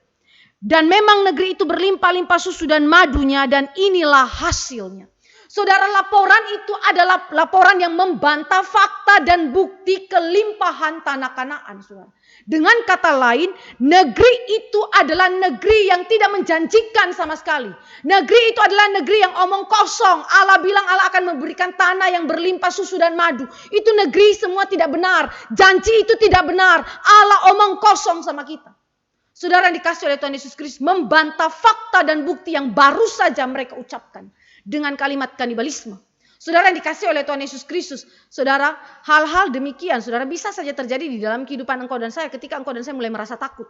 Dan memang negeri itu berlimpah-limpah susu dan madunya, dan inilah hasilnya. Saudara, laporan itu adalah laporan yang membantah fakta dan bukti kelimpahan tanah Kanaan. Saudara. Dengan kata lain, negeri itu adalah negeri yang tidak menjanjikan sama sekali. Negeri itu adalah negeri yang omong kosong. Allah bilang Allah akan memberikan tanah yang berlimpah susu dan madu. Itu negeri semua tidak benar. Janji itu tidak benar. Allah omong kosong sama kita. Saudara yang dikasih oleh Tuhan Yesus Kristus membantah fakta dan bukti yang baru saja mereka ucapkan. Dengan kalimat kanibalisme. Saudara yang dikasih oleh Tuhan Yesus Kristus. Saudara, hal-hal demikian saudara bisa saja terjadi di dalam kehidupan engkau dan saya ketika engkau dan saya mulai merasa takut.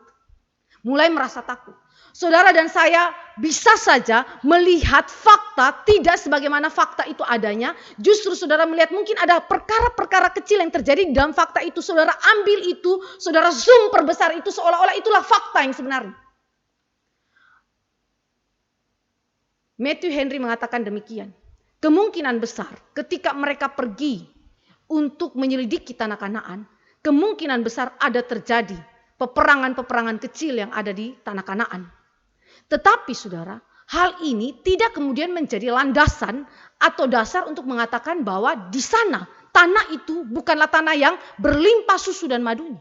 Mulai merasa takut. Saudara dan saya bisa saja melihat fakta tidak sebagaimana fakta itu adanya. Justru saudara melihat mungkin ada perkara-perkara kecil yang terjadi di dalam fakta itu. Saudara ambil itu, saudara zoom perbesar itu seolah-olah itulah fakta yang sebenarnya. Matthew Henry mengatakan demikian. Kemungkinan besar ketika mereka pergi untuk menyelidiki tanah Kanaan, kemungkinan besar ada terjadi peperangan-peperangan kecil yang ada di tanah Kanaan. Tetapi saudara, hal ini tidak kemudian menjadi landasan atau dasar untuk mengatakan bahwa di sana tanah itu bukanlah tanah yang berlimpah susu dan madunya.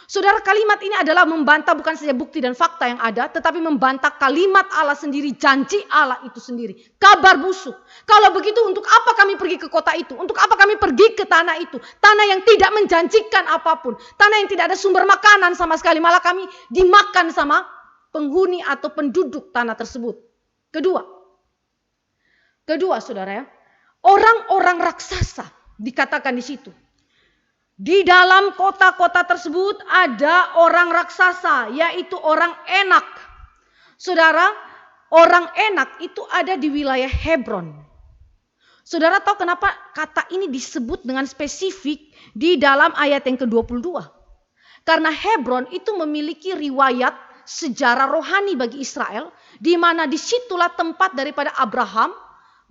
Saudara, kalimat ini adalah membantah bukan saja bukti dan fakta yang ada, tetapi membantah kalimat Allah sendiri, janji Allah itu sendiri. Kabar busuk. Kalau begitu untuk apa kami pergi ke kota itu? Untuk apa kami pergi ke tanah itu? Tanah yang tidak menjanjikan apapun. Tanah yang tidak ada sumber makanan sama sekali. Malah kami dimakan sama penghuni atau penduduk tanah tersebut. Kedua saudara ya, orang-orang raksasa dikatakan di situ. Di dalam kota-kota tersebut ada orang raksasa, yaitu orang Enak. Saudara, orang Enak itu ada di wilayah Hebron. Saudara tahu kenapa kata ini disebut dengan spesifik di dalam ayat yang ke-22? Karena Hebron itu memiliki riwayat sejarah rohani bagi Israel, di mana disitulah tempat daripada Abraham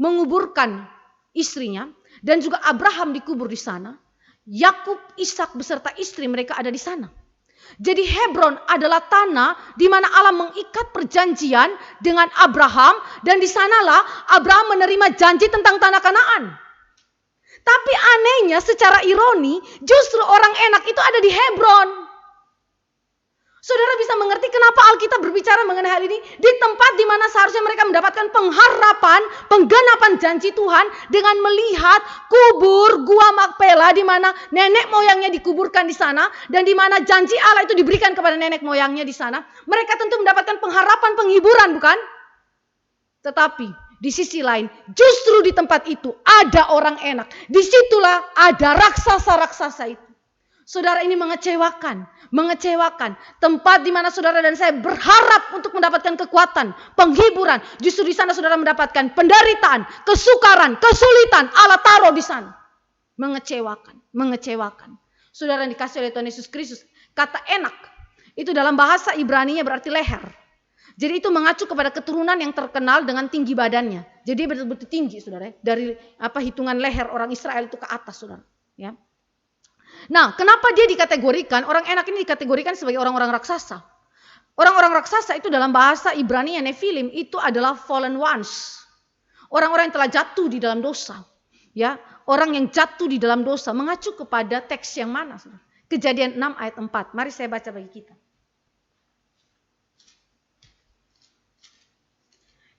menguburkan istrinya, dan juga Abraham dikubur di sana. Yakub, Ishak beserta istri mereka ada di sana. Jadi Hebron adalah tanah di mana Allah mengikat perjanjian dengan Abraham, dan di sanalah Abraham menerima janji tentang tanah Kanaan. Tapi anehnya secara ironi justru orang Enak itu ada di Hebron. Saudara bisa mengerti kenapa Alkitab berbicara mengenai hal ini di tempat di mana seharusnya mereka mendapatkan pengharapan, penggenapan janji Tuhan dengan melihat kubur Gua Makpela di mana nenek moyangnya dikuburkan di sana dan di mana janji Allah itu diberikan kepada nenek moyangnya di sana. Mereka tentu mendapatkan pengharapan, penghiburan, bukan? Tetapi di sisi lain, justru di tempat itu ada orang Enak. Disitulah ada raksasa-raksasa itu. Saudara, ini mengecewakan. Tempat di mana saudara dan saya berharap untuk mendapatkan kekuatan, penghiburan. Justru di sana saudara mendapatkan penderitaan, kesukaran, kesulitan. Allah taruh di sana. Mengecewakan. Saudara yang dikasih oleh Tuhan Yesus Kristus, kata Enak itu dalam bahasa Ibrani-nya berarti leher. Jadi itu mengacu kepada keturunan yang terkenal dengan tinggi badannya. Jadi betul-betul tinggi, saudara. Dari hitungan leher orang Israel itu ke atas, saudara. Ya. Nah, kenapa dia dikategorikan, orang enak ini dikategorikan sebagai orang-orang raksasa? Orang-orang raksasa itu dalam bahasa Ibrani Nephilim itu adalah fallen ones. Orang-orang yang telah jatuh di dalam dosa. Ya, orang yang jatuh di dalam dosa. Mengacu kepada teks yang mana, saudara? Kejadian 6 ayat 4. Mari saya baca bagi kita.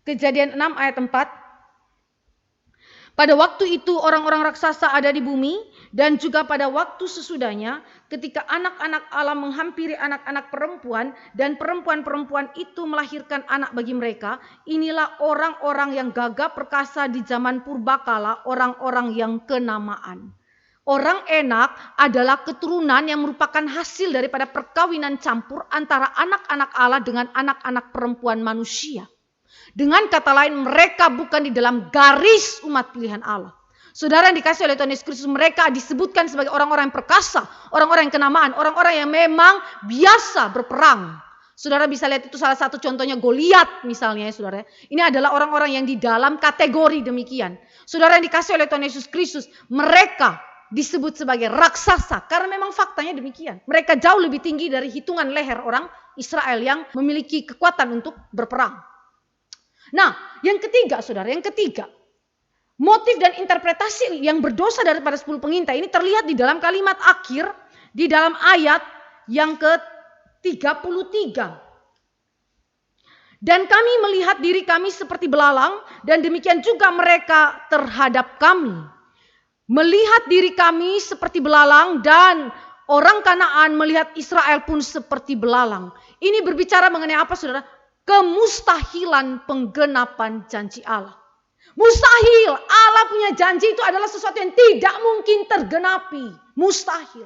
Kejadian 6 ayat 4. Pada waktu itu orang-orang raksasa ada di bumi dan juga pada waktu sesudahnya ketika anak-anak Allah menghampiri anak-anak perempuan dan perempuan-perempuan itu melahirkan anak bagi mereka. Inilah orang-orang yang gagah perkasa di zaman purbakala, orang-orang yang kenamaan. Orang Enak adalah keturunan yang merupakan hasil daripada perkawinan campur antara anak-anak Allah dengan anak-anak perempuan manusia. Dengan kata lain, mereka bukan di dalam garis umat pilihan Allah. Saudara yang dikasih oleh Tuhan Yesus Kristus, mereka disebutkan sebagai orang-orang yang perkasa, orang-orang yang kenamaan, orang-orang yang memang biasa berperang. Saudara bisa lihat itu salah satu contohnya Goliat misalnya ya saudara. Ini adalah orang-orang yang di dalam kategori demikian. Saudara yang dikasih oleh Tuhan Yesus Kristus, mereka disebut sebagai raksasa karena memang faktanya demikian. Mereka jauh lebih tinggi dari hitungan leher orang Israel yang memiliki kekuatan untuk berperang. Nah, yang ketiga saudara, motif dan interpretasi yang berdosa daripada 10 pengintai ini terlihat di dalam kalimat akhir, di dalam ayat yang ke-33. Dan kami melihat diri kami seperti belalang dan demikian juga mereka terhadap kami. Melihat diri kami seperti belalang dan orang Kanaan melihat Israel pun seperti belalang. Ini berbicara mengenai apa saudara? Kemustahilan penggenapan janji Allah. Mustahil, Allah punya janji itu adalah sesuatu yang tidak mungkin tergenapi. Mustahil.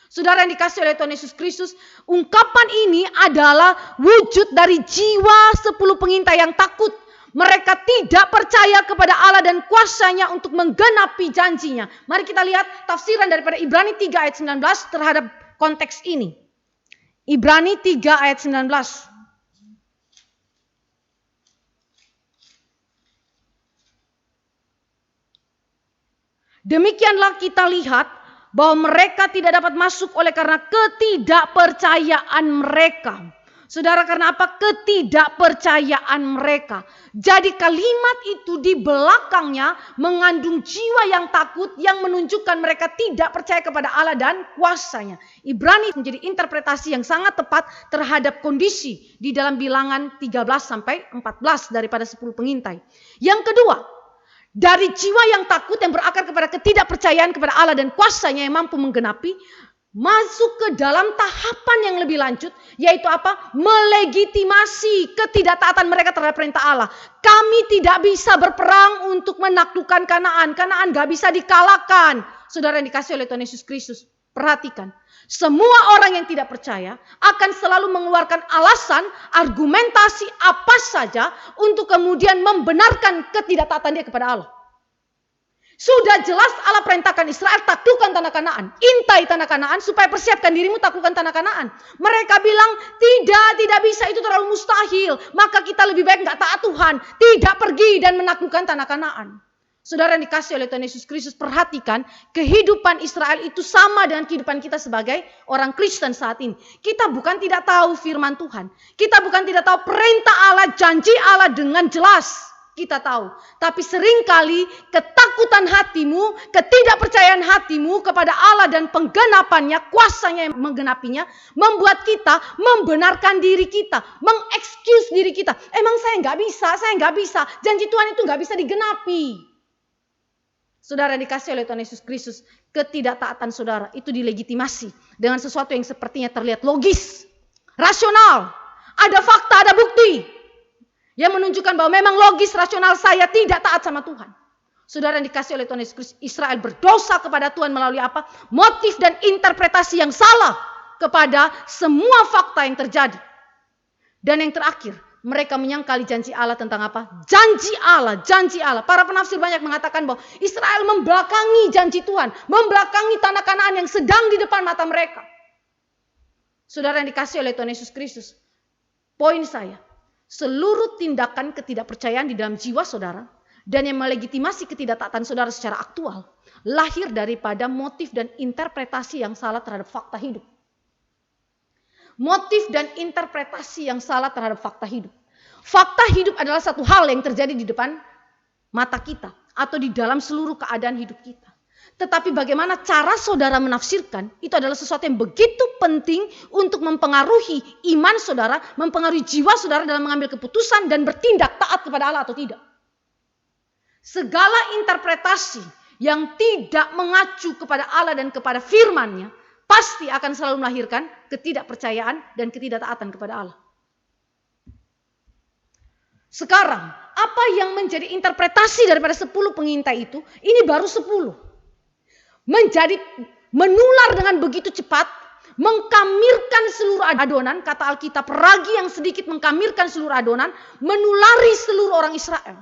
Saudara yang dikasih oleh Tuhan Yesus Kristus, ungkapan ini adalah wujud dari jiwa 10 pengintai yang takut. Mereka tidak percaya kepada Allah dan kuasanya untuk menggenapi janjinya. Mari kita lihat tafsiran daripada Ibrani 3 ayat 19 terhadap konteks ini. Ibrani 3 ayat 19. Demikianlah kita lihat bahwa mereka tidak dapat masuk oleh karena ketidakpercayaan mereka. Saudara, karena apa? Ketidakpercayaan mereka. Jadi kalimat itu di belakangnya mengandung jiwa yang takut yang menunjukkan mereka tidak percaya kepada Allah dan kuasanya. Ibrani menjadi interpretasi yang sangat tepat terhadap kondisi di dalam bilangan 13 sampai 14 daripada 10 pengintai. Yang kedua, dari jiwa yang takut yang berakar kepada ketidakpercayaan kepada Allah dan kuasanya yang mampu menggenapi, masuk ke dalam tahapan yang lebih lanjut, yaitu apa? Melegitimasi ketidaktaatan mereka terhadap perintah Allah. Kami tidak bisa berperang untuk menaklukkan Kanaan. Kanaan gak bisa dikalahkan. Saudara yang dikasih oleh Tuhan Yesus Kristus, perhatikan. Semua orang yang tidak percaya akan selalu mengeluarkan alasan, argumentasi apa saja untuk kemudian membenarkan ketidaktaatan dia kepada Allah. Sudah jelas Allah perintahkan Israel taklukkan tanah Kanaan. Intai tanah Kanaan supaya persiapkan dirimu taklukkan tanah Kanaan. Mereka bilang tidak bisa, itu terlalu mustahil. Maka kita lebih baik gak taat Tuhan. Tidak pergi dan menaklukkan tanah Kanaan. Saudara yang dikasih oleh Tuhan Yesus Kristus, perhatikan kehidupan Israel itu sama dengan kehidupan kita sebagai orang Kristen saat ini. Kita bukan tidak tahu firman Tuhan. Kita bukan tidak tahu perintah Allah, janji Allah dengan jelas. Kita tahu. Tapi seringkali ketakutan hatimu, ketidakpercayaan hatimu kepada Allah dan penggenapannya, kuasanya yang menggenapinya, membuat kita membenarkan diri kita, mengexcuse diri kita. Emang saya nggak bisa. Janji Tuhan itu nggak bisa digenapi. Saudara dikasih oleh Tuhan Yesus Kristus, ketidaktaatan saudara itu dilegitimasi dengan sesuatu yang sepertinya terlihat logis, rasional, ada fakta, ada bukti yang menunjukkan bahwa memang logis, rasional saya tidak taat sama Tuhan. Saudara yang dikasih oleh Tuhan Yesus Kristus, Israel berdosa kepada Tuhan melalui apa? Motif dan interpretasi yang salah kepada semua fakta yang terjadi. Dan yang terakhir, mereka menyangkali janji Allah tentang apa? Janji Allah. Para penafsir banyak mengatakan bahwa Israel membelakangi janji Tuhan. Membelakangi tanah Kanaan yang sedang di depan mata mereka. Saudara yang dikasih oleh Tuhan Yesus Kristus. Poin saya. Seluruh tindakan ketidakpercayaan di dalam jiwa saudara. dan yang melegitimasi ketidaktaatan saudara secara aktual lahir daripada motif dan interpretasi yang salah terhadap fakta hidup. Motif dan interpretasi yang salah terhadap fakta hidup. Fakta hidup adalah satu hal yang terjadi di depan mata kita atau di dalam seluruh keadaan hidup kita. Tetapi bagaimana cara saudara menafsirkan itu adalah sesuatu yang begitu penting untuk mempengaruhi iman saudara, mempengaruhi jiwa saudara dalam mengambil keputusan dan bertindak taat kepada Allah atau tidak. Segala interpretasi yang tidak mengacu kepada Allah dan kepada firman-Nya pasti akan selalu melahirkan ketidakpercayaan dan ketidaktaatan kepada Allah. Sekarang, apa yang menjadi interpretasi daripada 10 pengintai itu? Ini baru 10. Menjadi menular dengan begitu cepat, mengkamirkan seluruh adonan, kata Alkitab, ragi yang sedikit mengkamirkan seluruh adonan, menulari seluruh orang Israel.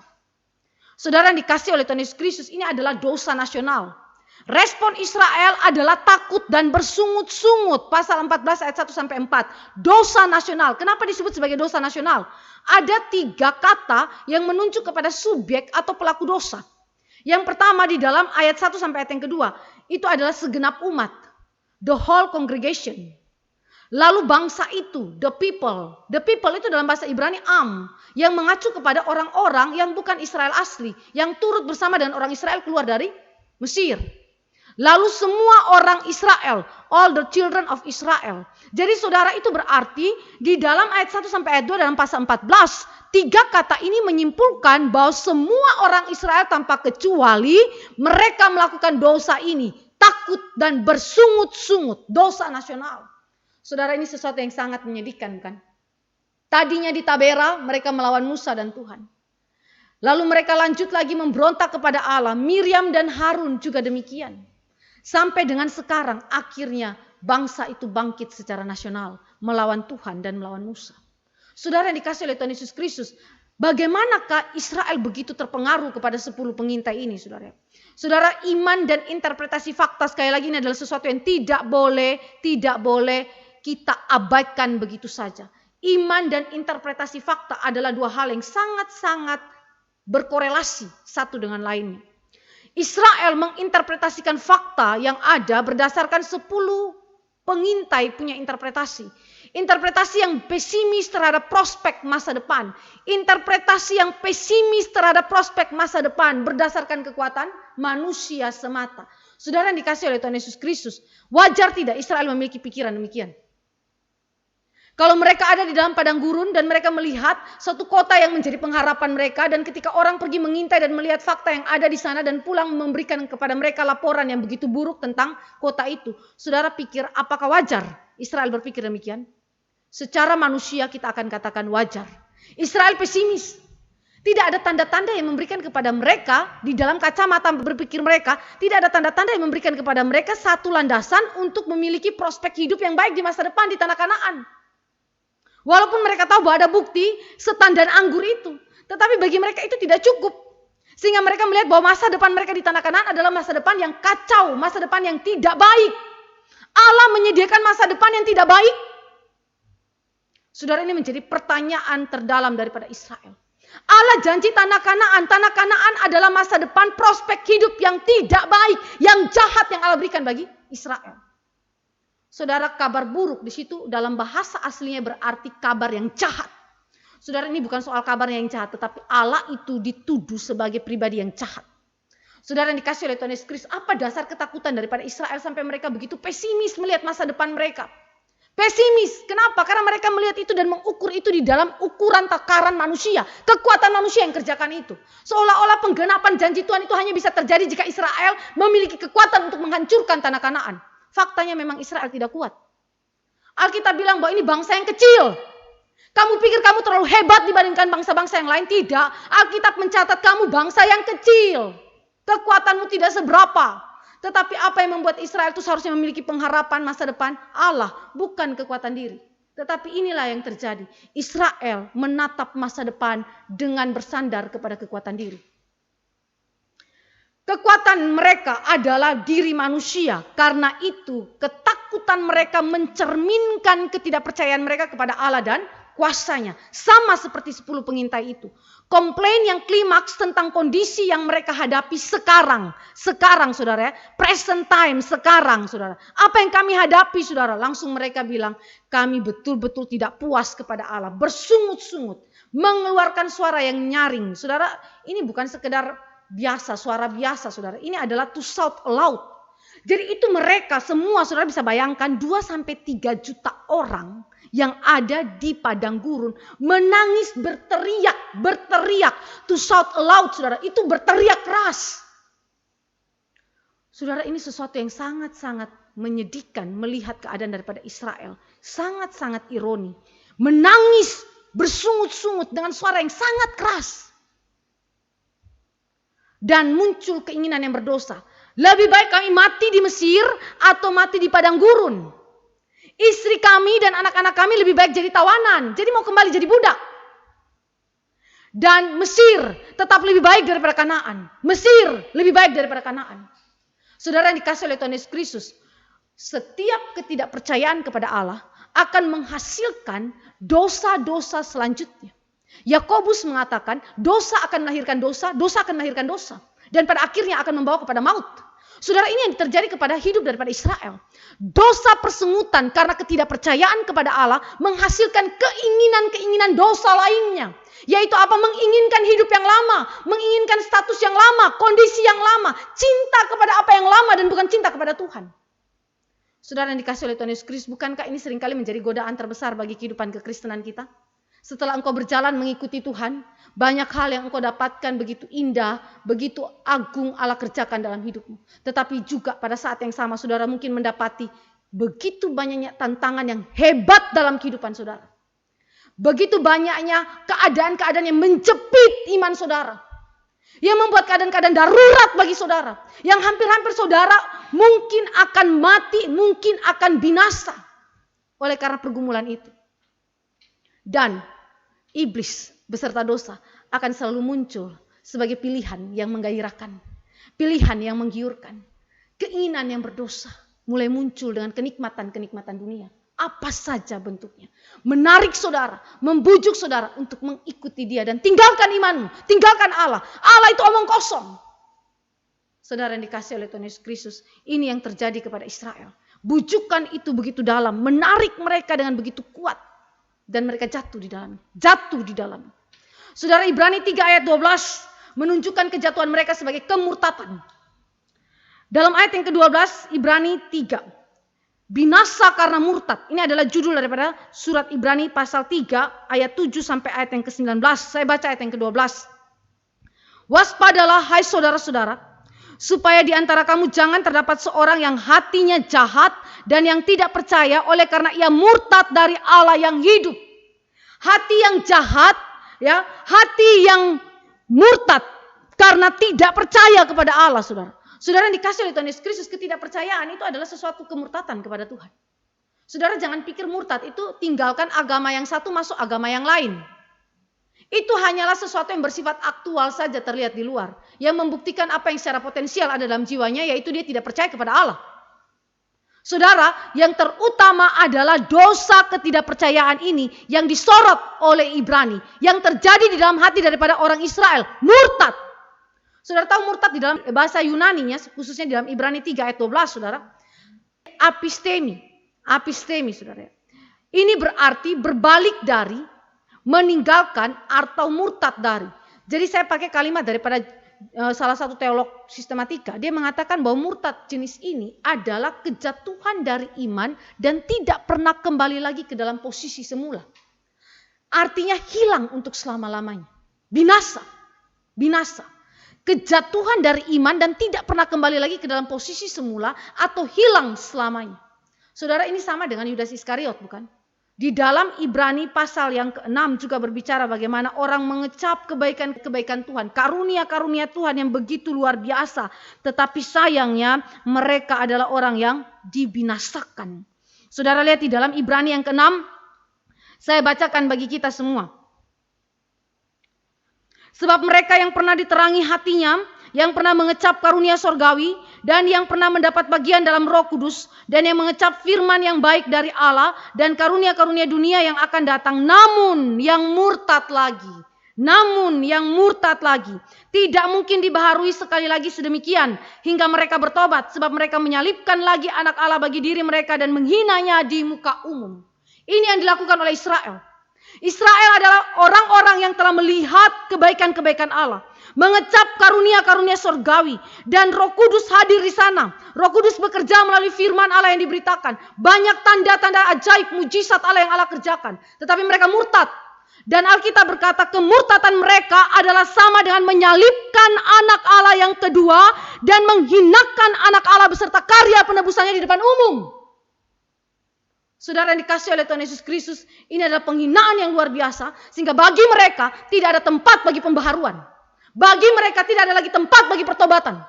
Saudara yang dikasih oleh Tuhan Yesus Kristus, ini adalah dosa nasional. Respon Israel adalah takut dan bersungut-sungut. Pasal 14 ayat 1-4. Dosa nasional. Kenapa disebut sebagai dosa nasional? Ada 3 kata yang menunjuk kepada subjek atau pelaku dosa. Yang pertama di dalam ayat 1 sampai ayat yang kedua. Itu adalah segenap umat. The whole congregation. Lalu bangsa itu, the people. The people itu dalam bahasa Ibrani am. Yang mengacu kepada orang-orang yang bukan Israel asli. Yang turut bersama dengan orang Israel keluar dari Mesir. Lalu semua orang Israel, all the children of Israel. Jadi saudara, itu berarti di dalam ayat 1 sampai ayat 2 dalam pasal 14, 3 kata ini menyimpulkan bahwa semua orang Israel tanpa kecuali mereka melakukan dosa ini. Takut dan bersungut-sungut, dosa nasional. Saudara, ini sesuatu yang sangat menyedihkan kan? Tadinya di Tabera mereka melawan Musa dan Tuhan. Lalu mereka lanjut lagi memberontak kepada Allah. Miriam dan Harun juga demikian. Sampai dengan sekarang akhirnya bangsa itu bangkit secara nasional. Melawan Tuhan dan melawan Musa. Saudara yang dikasih oleh Tuhan Yesus Kristus. Bagaimanakah Israel begitu terpengaruh kepada 10 pengintai ini, saudara? Saudara, iman dan interpretasi fakta sekali lagi ini adalah sesuatu yang tidak boleh kita abaikan begitu saja. Iman dan interpretasi fakta adalah 2 hal yang sangat-sangat berkorelasi satu dengan lainnya. Israel menginterpretasikan fakta yang ada berdasarkan 10 pengintai punya interpretasi. Interpretasi yang pesimis terhadap prospek masa depan. Interpretasi yang pesimis terhadap prospek masa depan berdasarkan kekuatan manusia semata. Saudara yang dikasih oleh Tuhan Yesus Kristus, wajar tidak Israel memiliki pikiran demikian? Kalau mereka ada di dalam padang gurun dan mereka melihat suatu kota yang menjadi pengharapan mereka, dan ketika orang pergi mengintai dan melihat fakta yang ada di sana dan pulang memberikan kepada mereka laporan yang begitu buruk tentang kota itu, saudara pikir apakah wajar Israel berpikir demikian? Secara manusia kita akan katakan wajar. Israel pesimis. Tidak ada tanda-tanda yang memberikan kepada mereka di dalam kacamata berpikir mereka, tidak ada tanda-tanda yang memberikan kepada mereka satu landasan untuk memiliki prospek hidup yang baik di masa depan di tanah Kanaan. Walaupun mereka tahu bahwa ada bukti setan dan anggur itu, tetapi bagi mereka itu tidak cukup. Sehingga mereka melihat bahwa masa depan mereka di tanah Kanaan adalah masa depan yang kacau, masa depan yang tidak baik. Allah menyediakan masa depan yang tidak baik. Saudara, ini menjadi pertanyaan terdalam daripada Israel. Allah janji tanah Kanaan adalah masa depan prospek hidup yang tidak baik, yang jahat yang Allah berikan bagi Israel. Saudara, kabar buruk di situ dalam bahasa aslinya berarti kabar yang jahat. Saudara, ini bukan soal kabar yang jahat, tetapi Allah itu dituduh sebagai pribadi yang jahat. Saudara yang dikasih oleh Tuhan Yesus Kristus, apa dasar ketakutan daripada Israel sampai mereka begitu pesimis melihat masa depan mereka? Pesimis, kenapa? Karena mereka melihat itu dan mengukur itu di dalam ukuran takaran manusia. Kekuatan manusia yang kerjakan itu. Seolah-olah penggenapan janji Tuhan itu hanya bisa terjadi jika Israel memiliki kekuatan untuk menghancurkan tanah Kanaan. Faktanya memang Israel tidak kuat. Alkitab bilang bahwa ini bangsa yang kecil. Kamu pikir kamu terlalu hebat dibandingkan bangsa-bangsa yang lain? Tidak. Alkitab mencatat kamu bangsa yang kecil. Kekuatanmu tidak seberapa. Tetapi apa yang membuat Israel itu seharusnya memiliki pengharapan masa depan? Allah, bukan kekuatan diri. Tetapi inilah yang terjadi. Israel menatap masa depan dengan bersandar kepada kekuatan diri. Kekuatan mereka adalah diri manusia. Karena itu ketakutan mereka mencerminkan ketidakpercayaan mereka kepada Allah dan kuasanya. Sama seperti 10 pengintai itu. Komplain yang klimaks tentang kondisi yang mereka hadapi sekarang. Sekarang saudara ya. Present time sekarang saudara. Apa yang kami hadapi saudara? Langsung mereka bilang, kami betul-betul tidak puas kepada Allah. Bersungut-sungut. Mengeluarkan suara yang nyaring. Saudara, ini bukan sekedar biasa, suara biasa saudara. Ini adalah to shout aloud. Jadi itu mereka semua saudara bisa bayangkan 2-3 juta orang yang ada di padang gurun menangis berteriak to shout aloud saudara, itu berteriak keras. Saudara, ini sesuatu yang sangat-sangat menyedihkan melihat keadaan daripada Israel, sangat-sangat ironi, menangis bersungut-sungut dengan suara yang sangat keras dan muncul keinginan yang berdosa. Lebih baik kami mati di Mesir atau mati di padang gurun. Istri kami dan anak-anak kami lebih baik jadi tawanan. Jadi mau kembali jadi budak. Dan Mesir tetap lebih baik daripada Kanaan. Mesir lebih baik daripada Kanaan. Saudara yang dikasih oleh Tuhan Yesus Kristus, setiap ketidakpercayaan kepada Allah akan menghasilkan dosa-dosa selanjutnya. Yakobus mengatakan dosa akan melahirkan dosa, dosa akan melahirkan dosa. Dan pada akhirnya akan membawa kepada maut. Saudara, ini yang terjadi kepada hidup daripada Israel. Dosa persengutan karena ketidakpercayaan kepada Allah menghasilkan keinginan-keinginan dosa lainnya. Yaitu apa? Menginginkan hidup yang lama, menginginkan status yang lama, kondisi yang lama, cinta kepada apa yang lama dan bukan cinta kepada Tuhan. Saudara yang dikasih oleh Tuhan Yesus Kristus, bukankah ini seringkali menjadi godaan terbesar bagi kehidupan kekristenan kita? Setelah engkau berjalan mengikuti Tuhan, banyak hal yang engkau dapatkan begitu indah, begitu agung Allah kerjakan dalam hidupmu. Tetapi juga pada saat yang sama saudara mungkin mendapati begitu banyaknya tantangan yang hebat dalam kehidupan saudara. Begitu banyaknya keadaan-keadaan yang menjepit iman saudara. Yang membuat keadaan-keadaan darurat bagi saudara. Yang hampir-hampir saudara mungkin akan mati, mungkin akan binasa. Oleh karena pergumulan itu. Dan iblis beserta dosa akan selalu muncul sebagai pilihan yang menggairahkan, pilihan yang menggiurkan, keinginan yang berdosa mulai muncul dengan kenikmatan-kenikmatan dunia. Apa saja bentuknya. Menarik saudara, membujuk saudara untuk mengikuti dia dan tinggalkan imanmu, tinggalkan Allah. Allah itu omong kosong. Saudara yang dikasih oleh Tuhan Yesus Kristus, ini yang terjadi kepada Israel. Bujukan itu begitu dalam, menarik mereka dengan begitu kuat. Dan mereka jatuh di dalam. Saudara, Ibrani 3 ayat 12 menunjukkan kejatuhan mereka sebagai kemurtatan. Dalam ayat yang ke-12 Ibrani 3. Binasa karena murtad. Ini adalah judul daripada surat Ibrani pasal 3 ayat 7 sampai ayat yang ke-19. Saya baca ayat yang ke-12. Waspadalah hai saudara-saudara, supaya di antara kamu jangan terdapat seorang yang hatinya jahat dan yang tidak percaya oleh karena ia murtad dari Allah yang hidup. Hati yang jahat, ya, hati yang murtad karena tidak percaya kepada Allah, saudara. Saudara yang dikasih oleh Tuhan Yesus Kristus, ketidakpercayaan itu adalah sesuatu kemurtatan kepada Tuhan. Saudara jangan pikir murtad itu tinggalkan agama yang satu masuk agama yang lain. Itu hanyalah sesuatu yang bersifat aktual saja terlihat di luar. Yang membuktikan apa yang secara potensial ada dalam jiwanya, yaitu dia tidak percaya kepada Allah. Saudara, yang terutama adalah dosa ketidakpercayaan ini yang disorot oleh Ibrani. Yang terjadi di dalam hati daripada orang Israel. Murtad. Saudara tahu murtad di dalam bahasa Yunaninya, khususnya di dalam Ibrani 3 ayat 12, saudara. Apistemi. Apistemi, saudara. Ini berarti berbalik dari, meninggalkan atau murtad dari. Jadi saya pakai kalimat daripada salah satu teolog sistematika. Dia mengatakan bahwa murtad jenis ini adalah kejatuhan dari iman dan tidak pernah kembali lagi ke dalam posisi semula. Artinya hilang untuk selama-lamanya. Binasa. Binasa. Kejatuhan dari iman dan tidak pernah kembali lagi ke dalam posisi semula atau hilang selamanya. Saudara, ini sama dengan Yudas Iskariot, bukan? Di dalam Ibrani pasal yang ke-6 juga berbicara bagaimana orang mengecap kebaikan-kebaikan Tuhan. Karunia-karunia Tuhan yang begitu luar biasa. Tetapi sayangnya mereka adalah orang yang dibinasakan. Saudara lihat di dalam Ibrani yang ke-6. Saya bacakan bagi kita semua. Sebab mereka yang pernah diterangi hatinya, yang pernah mengecap karunia sorgawi, dan yang pernah mendapat bagian dalam Roh Kudus, dan yang mengecap firman yang baik dari Allah, dan karunia-karunia dunia yang akan datang, namun yang murtad lagi. Namun yang murtad lagi tidak mungkin dibaharui sekali lagi sedemikian hingga mereka bertobat, sebab mereka menyalibkan lagi anak Allah bagi diri mereka dan menghinanya di muka umum. Ini yang dilakukan oleh Israel. Israel adalah orang-orang yang telah melihat kebaikan-kebaikan Allah, mengecap karunia-karunia sorgawi, dan Roh Kudus hadir di sana. Roh Kudus bekerja melalui firman Allah yang diberitakan. Banyak tanda-tanda ajaib, mujizat Allah yang Allah kerjakan. Tetapi mereka murtad. Dan Alkitab berkata kemurtadan mereka adalah sama dengan menyalibkan anak Allah yang kedua dan menghinakan anak Allah beserta karya penebusannya di depan umum. Saudara yang dikasihi oleh Tuhan Yesus Kristus, ini adalah penghinaan yang luar biasa, sehingga bagi mereka tidak ada tempat bagi pembaharuan. Bagi mereka tidak ada lagi tempat bagi pertobatan.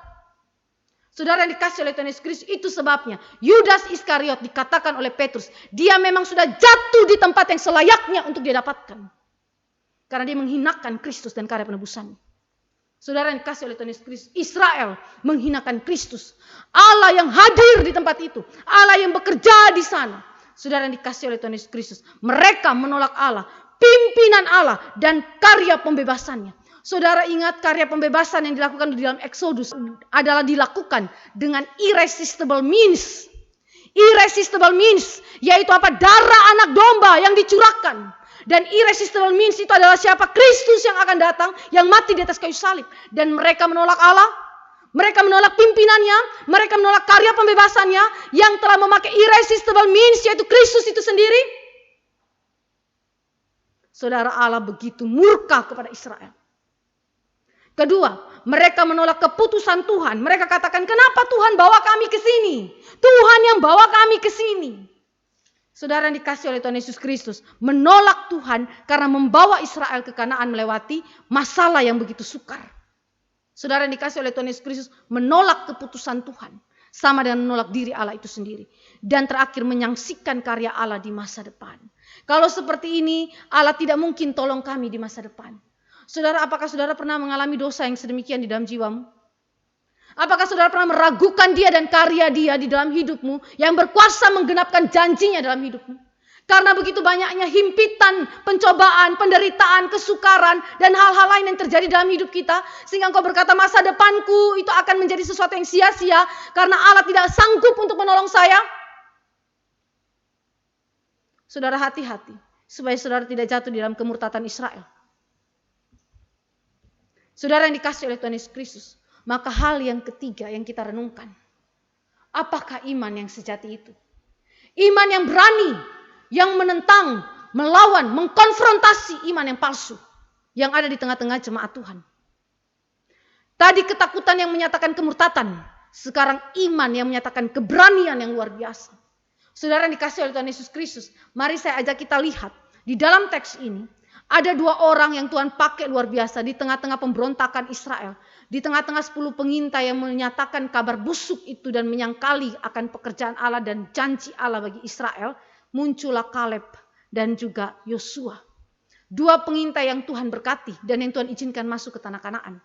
Saudara yang dikasihi oleh Tuhan Yesus Kristus, itu sebabnya Yudas Iskariot dikatakan oleh Petrus, dia memang sudah jatuh di tempat yang selayaknya untuk dia dapatkan. Karena dia menghinakan Kristus dan karya penebusannya. Saudara yang dikasihi oleh Tuhan Yesus Kristus, Israel menghinakan Kristus. Allah yang hadir di tempat itu, Allah yang bekerja di sana. Saudara yang dikasihi oleh Tuhan Yesus Kristus, mereka menolak Allah, pimpinan Allah dan karya pembebasannya. Saudara ingat karya pembebasan yang dilakukan di dalam Exodus adalah dilakukan dengan irresistible means. Irresistible means yaitu apa? Darah anak domba yang dicurahkan. Dan irresistible means itu adalah siapa? Kristus yang akan datang, yang mati di atas kayu salib. Dan mereka menolak Allah, mereka menolak pimpinannya, mereka menolak karya pembebasannya yang telah memakai irresistible means, yaitu Kristus itu sendiri. Saudara, Allah begitu murka kepada Israel. Kedua, mereka menolak keputusan Tuhan. Mereka katakan, kenapa Tuhan bawa kami ke sini? Tuhan yang bawa kami ke sini. Saudara yang dikasihi oleh Tuhan Yesus Kristus, menolak Tuhan karena membawa Israel ke Kanaan melewati masalah yang begitu sukar. Saudara yang dikasihi oleh Tuhan Yesus Kristus, menolak keputusan Tuhan sama dengan menolak diri Allah itu sendiri. Dan terakhir menyaksikan karya Allah di masa depan. Kalau seperti ini, Allah tidak mungkin tolong kami di masa depan. Saudara, apakah saudara pernah mengalami dosa yang sedemikian di dalam jiwamu? Apakah saudara pernah meragukan dia dan karya dia di dalam hidupmu yang berkuasa menggenapkan janjinya dalam hidupmu? Karena begitu banyaknya himpitan, pencobaan, penderitaan, kesukaran, dan hal-hal lain yang terjadi dalam hidup kita. Sehingga engkau berkata, masa depanku itu akan menjadi sesuatu yang sia-sia karena Allah tidak sanggup untuk menolong saya. Saudara, hati-hati supaya saudara tidak jatuh di dalam kemurtatan Israel. Saudara yang dikasihi oleh Tuhan Yesus Kristus. Maka hal yang ketiga yang kita renungkan. Apakah iman yang sejati itu? Iman yang berani, yang menentang, melawan, mengkonfrontasi iman yang palsu. Yang ada di tengah-tengah jemaat Tuhan. Tadi ketakutan yang menyatakan kemurtatan. Sekarang iman yang menyatakan keberanian yang luar biasa. Saudara yang dikasihi oleh Tuhan Yesus Kristus. Mari saya ajak kita lihat. Di dalam teks ini. Ada dua orang yang Tuhan pakai luar biasa di tengah-tengah pemberontakan Israel. Di tengah-tengah 10 pengintai yang menyatakan kabar busuk itu dan menyangkali akan pekerjaan Allah dan janji Allah bagi Israel. Muncullah Kaleb dan juga Yosua. Dua pengintai yang Tuhan berkati dan yang Tuhan izinkan masuk ke tanah Kanaan.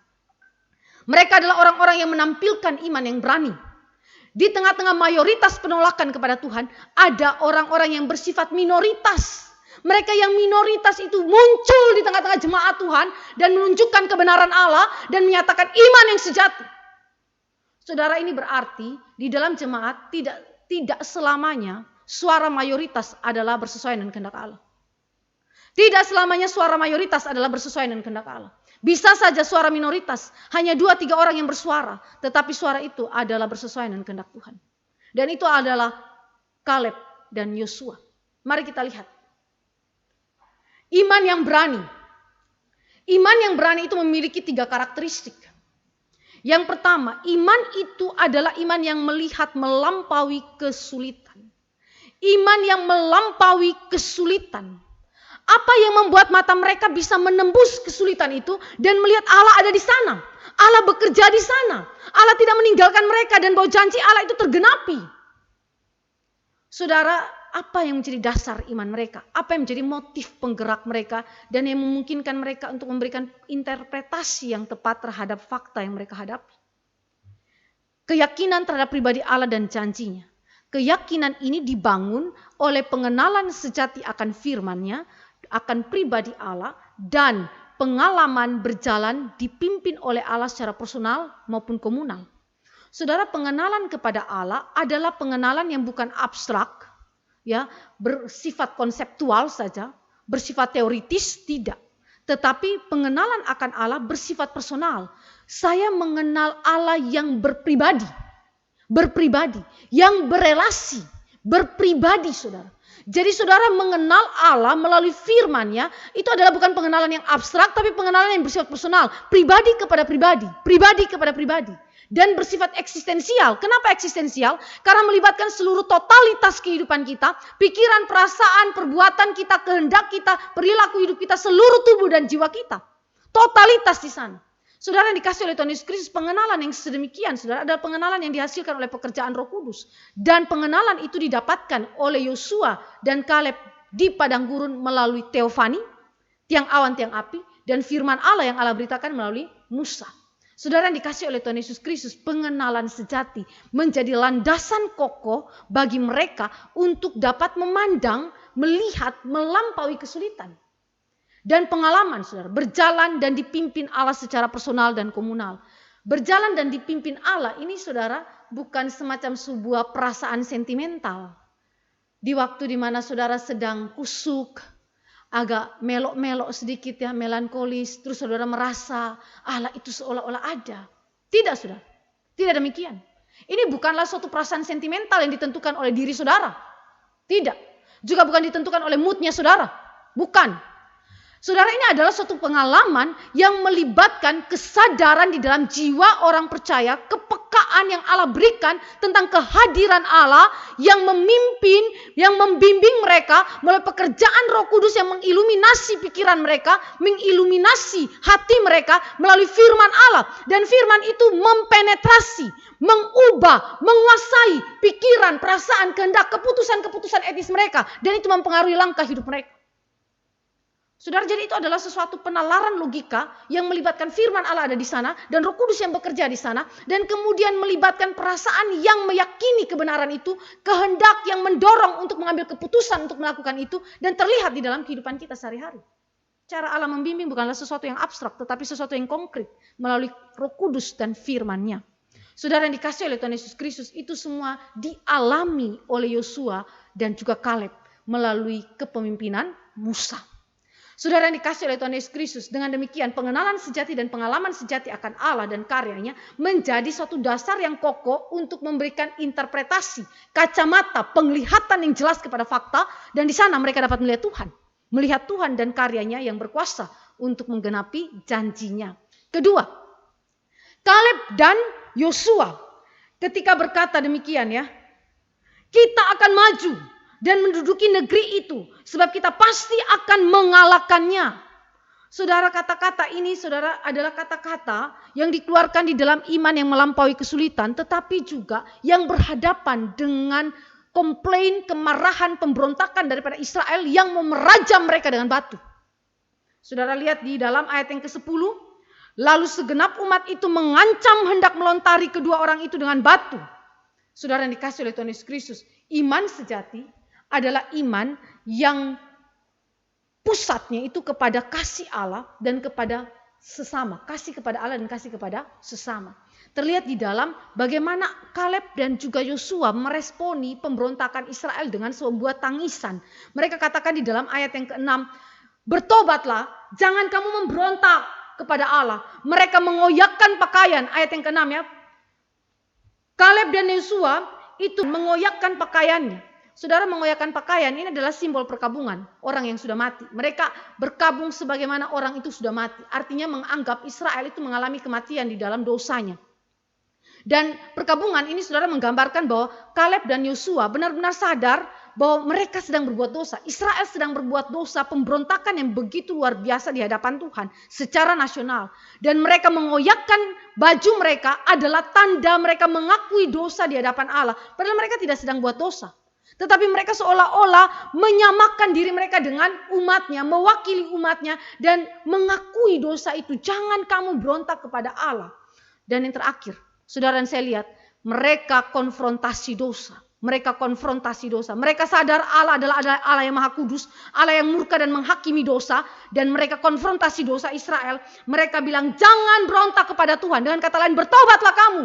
Mereka adalah orang-orang yang menampilkan iman yang berani. Di tengah-tengah mayoritas penolakan kepada Tuhan, ada orang-orang yang bersifat minoritas. Mereka yang minoritas itu muncul di tengah-tengah jemaat Tuhan dan menunjukkan kebenaran Allah dan menyatakan iman yang sejati. Saudara, ini berarti di dalam jemaat tidak selamanya suara mayoritas adalah bersesuaian dengan kehendak Allah. Tidak selamanya suara mayoritas adalah bersesuaian dengan kehendak Allah. Bisa saja suara minoritas, hanya 2-3 orang yang bersuara, tetapi suara itu adalah bersesuaian dengan kehendak Tuhan. Dan itu adalah Kaleb dan Yosua. Mari kita lihat. Iman yang berani. Iman yang berani itu memiliki 3 karakteristik. Yang pertama, iman itu adalah iman yang melihat melampaui kesulitan. Iman yang melampaui kesulitan. Apa yang membuat mata mereka bisa menembus kesulitan itu dan melihat Allah ada di sana. Allah bekerja di sana. Allah tidak meninggalkan mereka dan bahwa janji Allah itu tergenapi. Saudara, apa yang menjadi dasar iman mereka? Apa yang menjadi motif penggerak mereka dan yang memungkinkan mereka untuk memberikan interpretasi yang tepat terhadap fakta yang mereka hadapi? Keyakinan terhadap pribadi Allah dan janjinya. Keyakinan ini dibangun oleh pengenalan sejati akan firman-Nya, akan pribadi Allah, dan pengalaman berjalan dipimpin oleh Allah secara personal maupun komunal. Saudara, pengenalan kepada Allah adalah pengenalan yang bukan abstrak, ya, bersifat konseptual saja, bersifat teoritis, tidak. Tetapi pengenalan akan Allah bersifat personal. Saya mengenal Allah yang berpribadi, yang berelasi, berpribadi, saudara. Jadi saudara mengenal Allah melalui firman-Nya itu adalah bukan pengenalan yang abstrak, tapi pengenalan yang bersifat personal, pribadi kepada pribadi, dan bersifat eksistensial. Kenapa eksistensial? Karena melibatkan seluruh totalitas kehidupan kita, pikiran, perasaan, perbuatan kita, kehendak kita, perilaku hidup kita, seluruh tubuh dan jiwa kita. Totalitas di sana. Saudara yang dikasih oleh Tuhan Yesus Kristus, pengenalan yang sedemikian, saudara, adalah pengenalan yang dihasilkan oleh pekerjaan Roh Kudus. Dan pengenalan itu didapatkan oleh Yosua dan Kaleb di padang gurun melalui teofani, tiang awan, tiang api, dan firman Allah yang Allah beritakan melalui Musa. Saudara yang dikasih oleh Tuhan Yesus Kristus, pengenalan sejati menjadi landasan kokoh bagi mereka untuk dapat memandang, melihat, melampaui kesulitan. Dan pengalaman, saudara, berjalan dan dipimpin Allah secara personal dan komunal. Berjalan dan dipimpin Allah ini, saudara, bukan semacam sebuah perasaan sentimental. Di waktu dimana saudara sedang kusuk, agak melok-melok sedikit ya, melankolis, terus saudara merasa Allah itu seolah-olah ada. Tidak, saudara. Tidak demikian. Ini bukanlah suatu perasaan sentimental yang ditentukan oleh diri saudara. Tidak. Juga bukan ditentukan oleh moodnya saudara. Bukan. Saudara, ini adalah suatu pengalaman yang melibatkan kesadaran di dalam jiwa orang percaya, kepekaan yang Allah berikan tentang kehadiran Allah yang memimpin, yang membimbing mereka melalui pekerjaan Roh Kudus yang mengiluminasi pikiran mereka, mengiluminasi hati mereka melalui firman Allah. Dan firman itu mempenetrasi, mengubah, menguasai pikiran, perasaan, kehendak, keputusan-keputusan etis mereka. Dan itu mempengaruhi langkah hidup mereka. Saudara, jadi itu adalah sesuatu penalaran logika yang melibatkan firman Allah ada di sana dan Roh Kudus yang bekerja di sana, dan kemudian melibatkan perasaan yang meyakini kebenaran itu, kehendak yang mendorong untuk mengambil keputusan untuk melakukan itu, dan terlihat di dalam kehidupan kita sehari-hari. Cara Allah membimbing bukanlah sesuatu yang abstrak, tetapi sesuatu yang konkret melalui Roh Kudus dan firman-Nya. Saudara yang dikasih oleh Tuhan Yesus Kristus, itu semua dialami oleh Yosua dan juga Kaleb melalui kepemimpinan Musa. Saudara yang dikasih oleh Tuhan Yesus Kristus, dengan demikian pengenalan sejati dan pengalaman sejati akan Allah dan karyanya menjadi suatu dasar yang kokoh untuk memberikan interpretasi, kacamata, penglihatan yang jelas kepada fakta, dan di sana mereka dapat melihat Tuhan dan karyanya yang berkuasa untuk menggenapi janjinya. Kedua, Kaleb dan Yosua ketika berkata demikian ya, kita akan maju dan menduduki negeri itu, sebab kita pasti akan mengalahkannya. Saudara, kata-kata ini, saudara, adalah kata-kata yang dikeluarkan di dalam iman yang melampaui kesulitan, tetapi juga yang berhadapan dengan komplain, kemarahan, pemberontakan daripada Israel yang memerajam mereka dengan batu. Saudara lihat di dalam ayat yang ke-10, lalu segenap umat itu mengancam hendak melontari kedua orang itu dengan batu. Saudara yang dikasih oleh Tuhan Yesus Kristus, iman sejati adalah iman yang pusatnya itu kepada kasih Allah dan kepada sesama. Kasih kepada Allah dan kasih kepada sesama. Terlihat di dalam bagaimana Kaleb dan juga Yosua meresponi pemberontakan Israel dengan sebuah tangisan. Mereka katakan di dalam ayat yang ke-6, bertobatlah, jangan kamu memberontak kepada Allah. Mereka mengoyakkan pakaian, ayat yang ke-6 ya. Kaleb dan Yosua itu mengoyakkan pakaiannya. Saudara, mengoyakkan pakaian ini adalah simbol perkabungan orang yang sudah mati. Mereka berkabung sebagaimana orang itu sudah mati. Artinya menganggap Israel itu mengalami kematian di dalam dosanya. Dan perkabungan ini saudara menggambarkan bahwa Kaleb dan Yosua benar-benar sadar bahwa mereka sedang berbuat dosa. Israel sedang berbuat dosa, pemberontakan yang begitu luar biasa di hadapan Tuhan secara nasional. Dan mereka mengoyakkan baju mereka adalah tanda mereka mengakui dosa di hadapan Allah. Padahal mereka tidak sedang buat dosa. Tetapi mereka seolah-olah menyamakan diri mereka dengan umatnya, mewakili umatnya, dan mengakui dosa itu. Jangan kamu berontak kepada Allah. Dan yang terakhir, saudara dan saya lihat, mereka konfrontasi dosa. Mereka konfrontasi dosa. Mereka sadar Allah adalah Allah yang maha kudus, Allah yang murka dan menghakimi dosa. Dan mereka konfrontasi dosa Israel. Mereka bilang, jangan berontak kepada Tuhan. Dengan kata lain, bertobatlah kamu.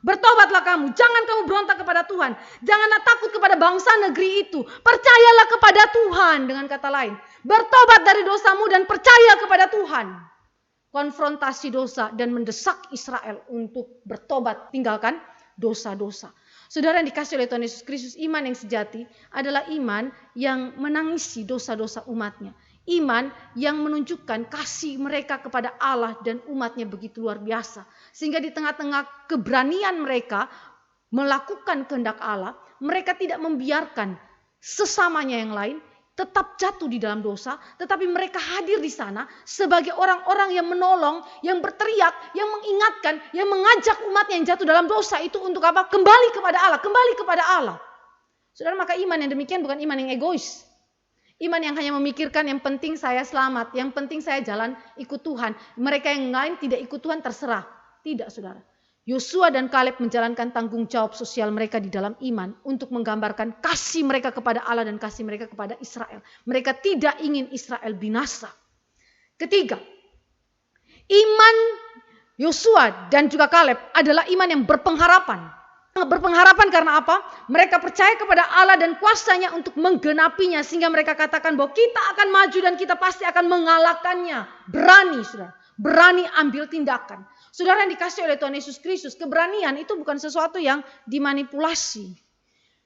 Bertobatlah kamu. Jangan kamu berontak kepada Tuhan. Janganlah takut kepada bangsa negeri itu. Percayalah kepada Tuhan. Dengan kata lain, bertobat dari dosamu dan percaya kepada Tuhan. Konfrontasi dosa dan mendesak Israel untuk bertobat, tinggalkan dosa-dosa. Saudara yang dikasih oleh Tuhan Yesus Kristus, iman yang sejati adalah iman yang menangisi dosa-dosa umatnya. Iman yang menunjukkan kasih mereka kepada Allah dan umatnya begitu luar biasa. Sehingga di tengah-tengah keberanian mereka melakukan kehendak Allah, mereka tidak membiarkan sesamanya yang lain tetap jatuh di dalam dosa, tetapi mereka hadir di sana sebagai orang-orang yang menolong, yang berteriak, yang mengingatkan, yang mengajak umatnya yang jatuh dalam dosa itu untuk apa? Kembali kepada Allah, kembali kepada Allah. Saudara, maka iman yang demikian bukan iman yang egois. Iman yang hanya memikirkan yang penting saya selamat, yang penting saya jalan ikut Tuhan. Mereka yang lain tidak ikut Tuhan terserah. Tidak, saudara. Yosua dan Kaleb menjalankan tanggung jawab sosial mereka di dalam iman untuk menggambarkan kasih mereka kepada Allah dan kasih mereka kepada Israel. Mereka tidak ingin Israel binasa. Ketiga, iman Yosua dan juga Kaleb adalah iman yang berpengharapan. Berpengharapan karena apa? Mereka percaya kepada Allah dan kuasanya untuk menggenapinya. Sehingga mereka katakan bahwa kita akan maju dan kita pasti akan mengalahkannya. Berani, saudara. Berani ambil tindakan. Saudara yang dikasih oleh Tuhan Yesus Kristus, keberanian itu bukan sesuatu yang dimanipulasi.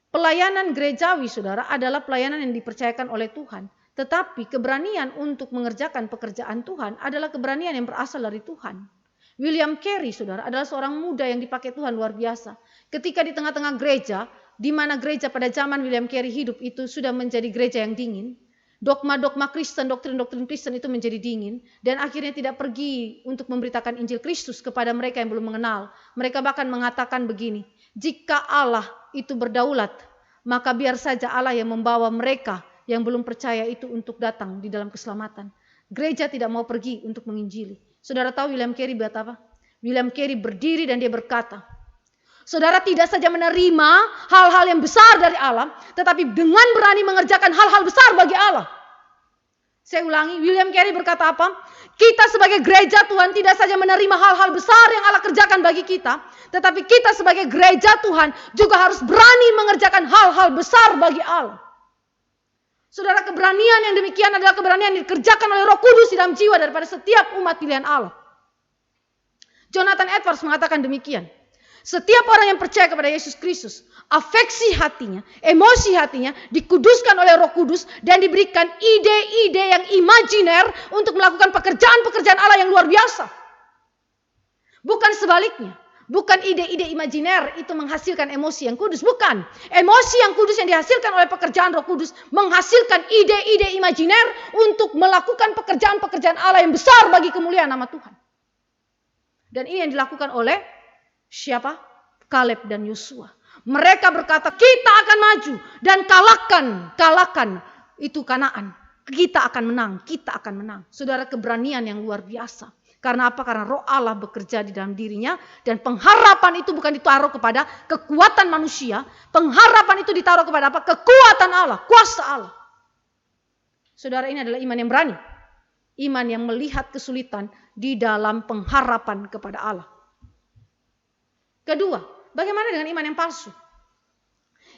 Pelayanan gerejawi, saudara, adalah pelayanan yang dipercayakan oleh Tuhan. Tetapi keberanian untuk mengerjakan pekerjaan Tuhan adalah keberanian yang berasal dari Tuhan. William Carey, saudara, adalah seorang muda yang dipakai Tuhan luar biasa. Ketika di tengah-tengah gereja, di mana gereja pada zaman William Carey hidup itu sudah menjadi gereja yang dingin. Dogma-dogma Kristen, doktrin-doktrin Kristen itu menjadi dingin. Dan akhirnya tidak pergi untuk memberitakan Injil Kristus kepada mereka yang belum mengenal. Mereka bahkan mengatakan begini, jika Allah itu berdaulat, maka biar saja Allah yang membawa mereka yang belum percaya itu untuk datang di dalam keselamatan. Gereja tidak mau pergi untuk menginjili. Saudara tahu William Carey berkata apa? William Carey berdiri dan dia berkata, saudara tidak saja menerima hal-hal yang besar dari Allah, tetapi dengan berani mengerjakan hal-hal besar bagi Allah. Saya ulangi, William Carey berkata apa? Kita sebagai gereja Tuhan tidak saja menerima hal-hal besar yang Allah kerjakan bagi kita, tetapi kita sebagai gereja Tuhan juga harus berani mengerjakan hal-hal besar bagi Allah. Saudara, keberanian yang demikian adalah keberanian yang dikerjakan oleh Roh Kudus di dalam jiwa daripada setiap umat pilihan Allah. Jonathan Edwards mengatakan demikian. Setiap orang yang percaya kepada Yesus Kristus, afeksi hatinya, emosi hatinya dikuduskan oleh Roh Kudus dan diberikan ide-ide yang imajiner untuk melakukan pekerjaan-pekerjaan Allah yang luar biasa. Bukan sebaliknya. Bukan ide-ide imajiner itu menghasilkan emosi yang kudus. Bukan. Emosi yang kudus yang dihasilkan oleh pekerjaan Roh Kudus menghasilkan ide-ide imajiner untuk melakukan pekerjaan-pekerjaan Allah yang besar bagi kemuliaan nama Tuhan. Dan ini yang dilakukan oleh siapa? Kaleb dan Yosua. Mereka berkata, kita akan maju dan kalahkan itu Kanaan. Kita akan menang, kita akan menang. Saudara, keberanian yang luar biasa. Karena apa? Karena Roh Allah bekerja di dalam dirinya. Dan pengharapan itu bukan ditaruh kepada kekuatan manusia. Pengharapan itu ditaruh kepada apa? Kekuatan Allah, kuasa Allah. Saudara, ini adalah iman yang berani. Iman yang melihat kesulitan di dalam pengharapan kepada Allah. Kedua, bagaimana dengan iman yang palsu?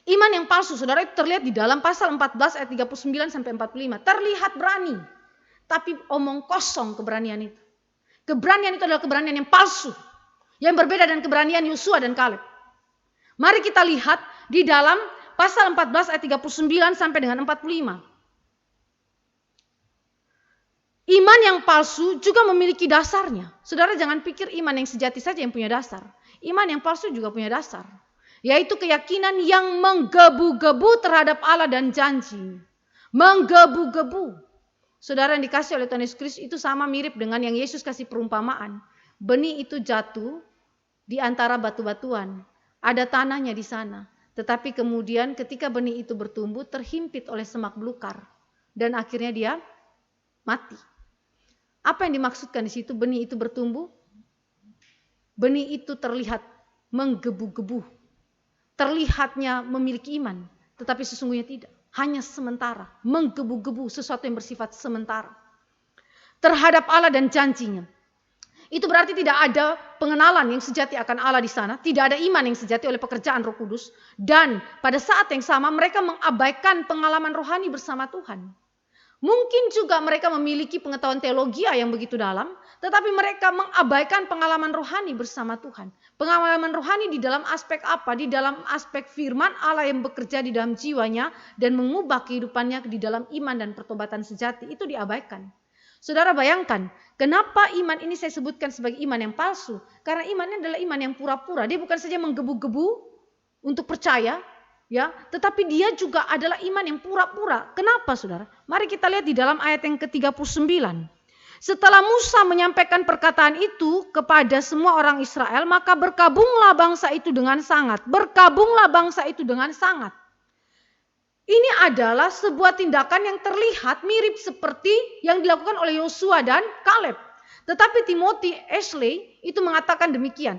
Iman yang palsu, saudara, itu terlihat di dalam pasal 14 ayat 39 sampai 45. Terlihat berani, tapi omong kosong keberanian itu. Keberanian itu adalah keberanian yang palsu. Yang berbeda dengan keberanian Yosua dan Kaleb. Mari kita lihat di dalam pasal 14 ayat 39 sampai dengan 45. Iman yang palsu juga memiliki dasarnya. Saudara, jangan pikir iman yang sejati saja yang punya dasar. Iman yang palsu juga punya dasar. Yaitu keyakinan yang menggebu-gebu terhadap Allah dan janji. Menggebu-gebu. Saudara yang dikasih oleh Tuhan Yesus Kristus itu sama mirip dengan yang Yesus kasih perumpamaan. Benih itu jatuh di antara batu-batuan. Ada tanahnya di sana. Tetapi kemudian ketika benih itu bertumbuh terhimpit oleh semak belukar dan akhirnya dia mati. Apa yang dimaksudkan di situ benih itu bertumbuh? Benih itu terlihat menggebu-gebu. Terlihatnya memiliki iman, tetapi sesungguhnya tidak. Hanya sementara, menggebu-gebu, sesuatu yang bersifat sementara. Terhadap Allah dan janjinya. Itu berarti tidak ada pengenalan yang sejati akan Allah di sana. Tidak ada iman yang sejati oleh pekerjaan Roh Kudus. Dan pada saat yang sama mereka mengabaikan pengalaman rohani bersama Tuhan. Mungkin juga mereka memiliki pengetahuan teologi yang begitu dalam. Tetapi mereka mengabaikan pengalaman rohani bersama Tuhan. Pengalaman rohani di dalam aspek apa? Di dalam aspek firman Allah yang bekerja di dalam jiwanya. Dan mengubah kehidupannya di dalam iman dan pertobatan sejati. Itu diabaikan. Saudara bayangkan, kenapa iman ini saya sebutkan sebagai iman yang palsu? Karena imannya adalah iman yang pura-pura. Dia bukan saja menggebu-gebu untuk percaya, ya, tetapi dia juga adalah iman yang pura-pura. Kenapa, saudara? Mari kita lihat di dalam ayat yang ke-39. Setelah Musa menyampaikan perkataan itu kepada semua orang Israel, maka berkabunglah bangsa itu dengan sangat. Berkabunglah bangsa itu dengan sangat. Ini adalah sebuah tindakan yang terlihat mirip seperti yang dilakukan oleh Yosua dan Kaleb. Tetapi Timothy Ashley itu mengatakan demikian.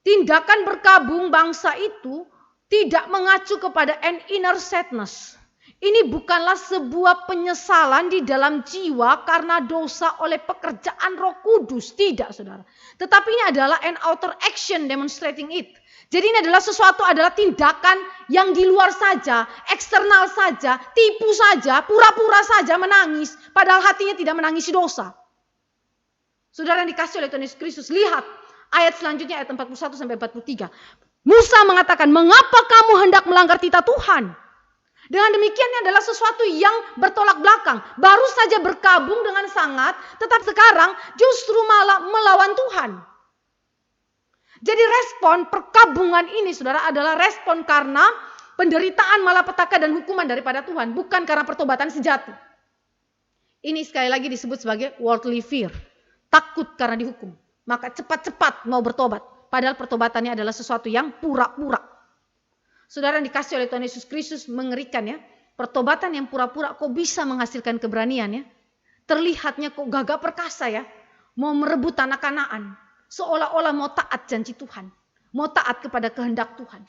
Tindakan berkabung bangsa itu tidak mengacu kepada an inner sadness. Ini bukanlah sebuah penyesalan di dalam jiwa karena dosa oleh pekerjaan Roh Kudus. Tidak, saudara. Tetapi ini adalah an outer action demonstrating it. Jadi ini adalah sesuatu adalah tindakan yang di luar saja, eksternal saja, tipu saja, pura-pura saja menangis. Padahal hatinya tidak menangisi dosa. Saudara yang dikasih oleh Tuhan Yesus Kristus, lihat ayat selanjutnya ayat 41 sampai 43. Musa mengatakan, mengapa kamu hendak melanggar titah Tuhan? Dengan demikian ini adalah sesuatu yang bertolak belakang. Baru saja berkabung dengan sangat, tetapi sekarang justru malah melawan Tuhan. Jadi respon perkabungan ini, saudara, adalah respon karena penderitaan, malapetaka dan hukuman daripada Tuhan. Bukan karena pertobatan sejati. Ini sekali lagi disebut sebagai worldly fear. Takut karena dihukum. Maka cepat-cepat mau bertobat. Padahal pertobatannya adalah sesuatu yang pura-pura. Saudara yang dikasih oleh Tuhan Yesus Kristus mengerikan ya. Pertobatan yang pura-pura kok bisa menghasilkan keberanian ya. Terlihatnya kok gagah perkasa ya. Mau merebut tanah Kanaan. Seolah-olah mau taat janji Tuhan. Mau taat kepada kehendak Tuhan.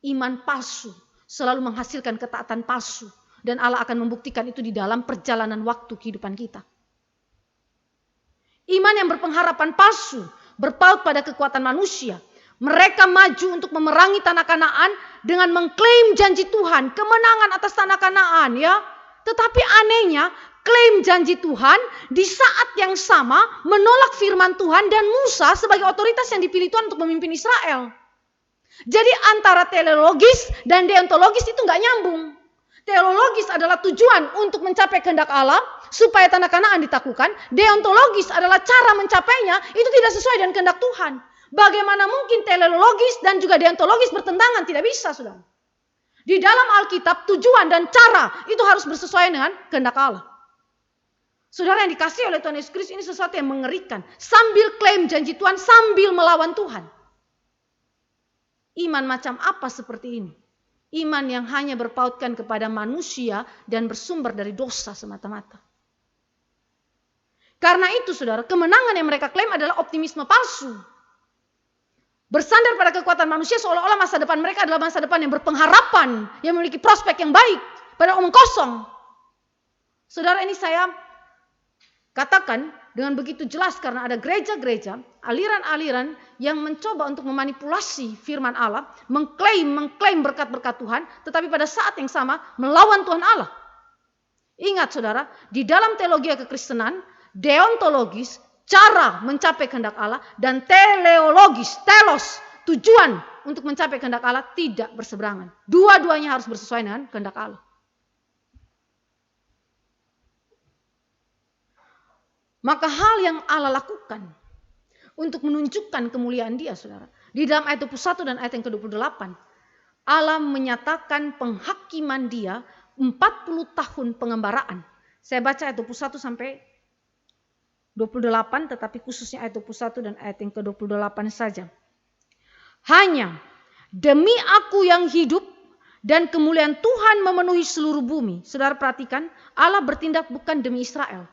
Iman palsu selalu menghasilkan ketaatan palsu. Dan Allah akan membuktikan itu di dalam perjalanan waktu kehidupan kita. Iman yang berpengharapan palsu. Berpaut pada kekuatan manusia. Mereka maju untuk memerangi tanah Kanaan dengan mengklaim janji Tuhan. Kemenangan atas tanah Kanaan ya. Tetapi anehnya klaim janji Tuhan di saat yang sama menolak firman Tuhan dan Musa sebagai otoritas yang dipilih Tuhan untuk memimpin Israel. Jadi antara teleologis dan deontologis itu nggak nyambung. Teologis adalah tujuan untuk mencapai kehendak Allah supaya tanah Kanaan ditaklukkan. Deontologis adalah cara mencapainya itu tidak sesuai dengan kehendak Tuhan. Bagaimana mungkin teleologis dan juga deontologis bertentangan? Tidak bisa, saudara. Di dalam Alkitab tujuan dan cara itu harus bersesuaian dengan kehendak Allah. Saudara yang dikasih oleh Tuhan Yesus Kristus ini sesuatu yang mengerikan. Sambil klaim janji Tuhan, sambil melawan Tuhan. Iman macam apa seperti ini? Iman yang hanya berpautkan kepada manusia dan bersumber dari dosa semata-mata. Karena itu saudara, kemenangan yang mereka klaim adalah optimisme palsu. Bersandar pada kekuatan manusia seolah-olah masa depan mereka adalah masa depan yang berpengharapan. Yang memiliki prospek yang baik. Padahal omong kosong. Saudara ini saya katakan dengan begitu jelas karena ada gereja-gereja, aliran-aliran yang mencoba untuk memanipulasi firman Allah, mengklaim berkat-berkat Tuhan, tetapi pada saat yang sama melawan Tuhan Allah. Ingat saudara, di dalam teologi kekristenan, deontologis, cara mencapai kehendak Allah, dan teleologis, telos, tujuan untuk mencapai kehendak Allah tidak berseberangan. Dua-duanya harus bersesuaian dengan kehendak Allah. Maka hal yang Allah lakukan untuk menunjukkan kemuliaan Dia, saudara. Di dalam ayat 21 dan ayat yang ke-28, Allah menyatakan penghakiman Dia 40 tahun pengembaraan. Saya baca ayat 21 sampai 28, tetapi khususnya ayat 21 dan ayat yang ke-28 saja. Hanya demi aku yang hidup, dan kemuliaan Tuhan memenuhi seluruh bumi. Saudara perhatikan, Allah bertindak bukan demi Israel.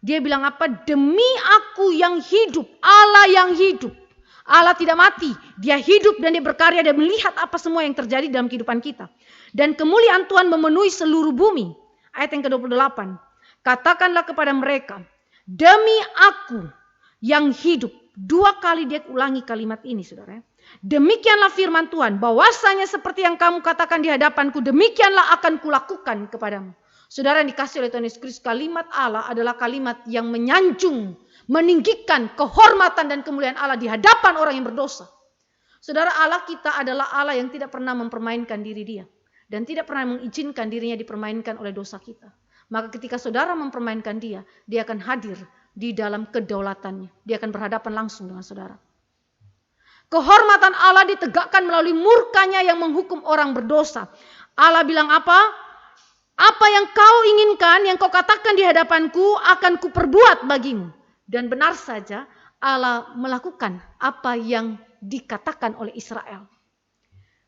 Dia bilang apa? Demi aku yang hidup, Allah yang hidup. Allah tidak mati, dia hidup dan dia berkarya dan melihat apa semua yang terjadi dalam kehidupan kita. Dan kemuliaan Tuhan memenuhi seluruh bumi. Ayat yang ke-28. Katakanlah kepada mereka, demi aku yang hidup. 2 kali dia ulangi kalimat ini, saudara. Demikianlah firman Tuhan, bahwasanya seperti yang kamu katakan di hadapanku, demikianlah akan kulakukan kepadamu. Saudara yang dikasih oleh Tuhan Yesus Kristus, kalimat Allah adalah kalimat yang menyanjung, meninggikan kehormatan dan kemuliaan Allah di hadapan orang yang berdosa. Saudara, Allah kita adalah Allah yang tidak pernah mempermainkan diri dia. Dan tidak pernah mengizinkan dirinya dipermainkan oleh dosa kita. Maka ketika saudara mempermainkan dia, dia akan hadir di dalam kedaulatannya. Dia akan berhadapan langsung dengan saudara. Kehormatan Allah ditegakkan melalui murkanya yang menghukum orang berdosa. Allah bilang apa? Apa yang kau inginkan, yang kau katakan di hadapanku, akan kuperbuat bagimu. Dan benar saja Allah melakukan apa yang dikatakan oleh Israel.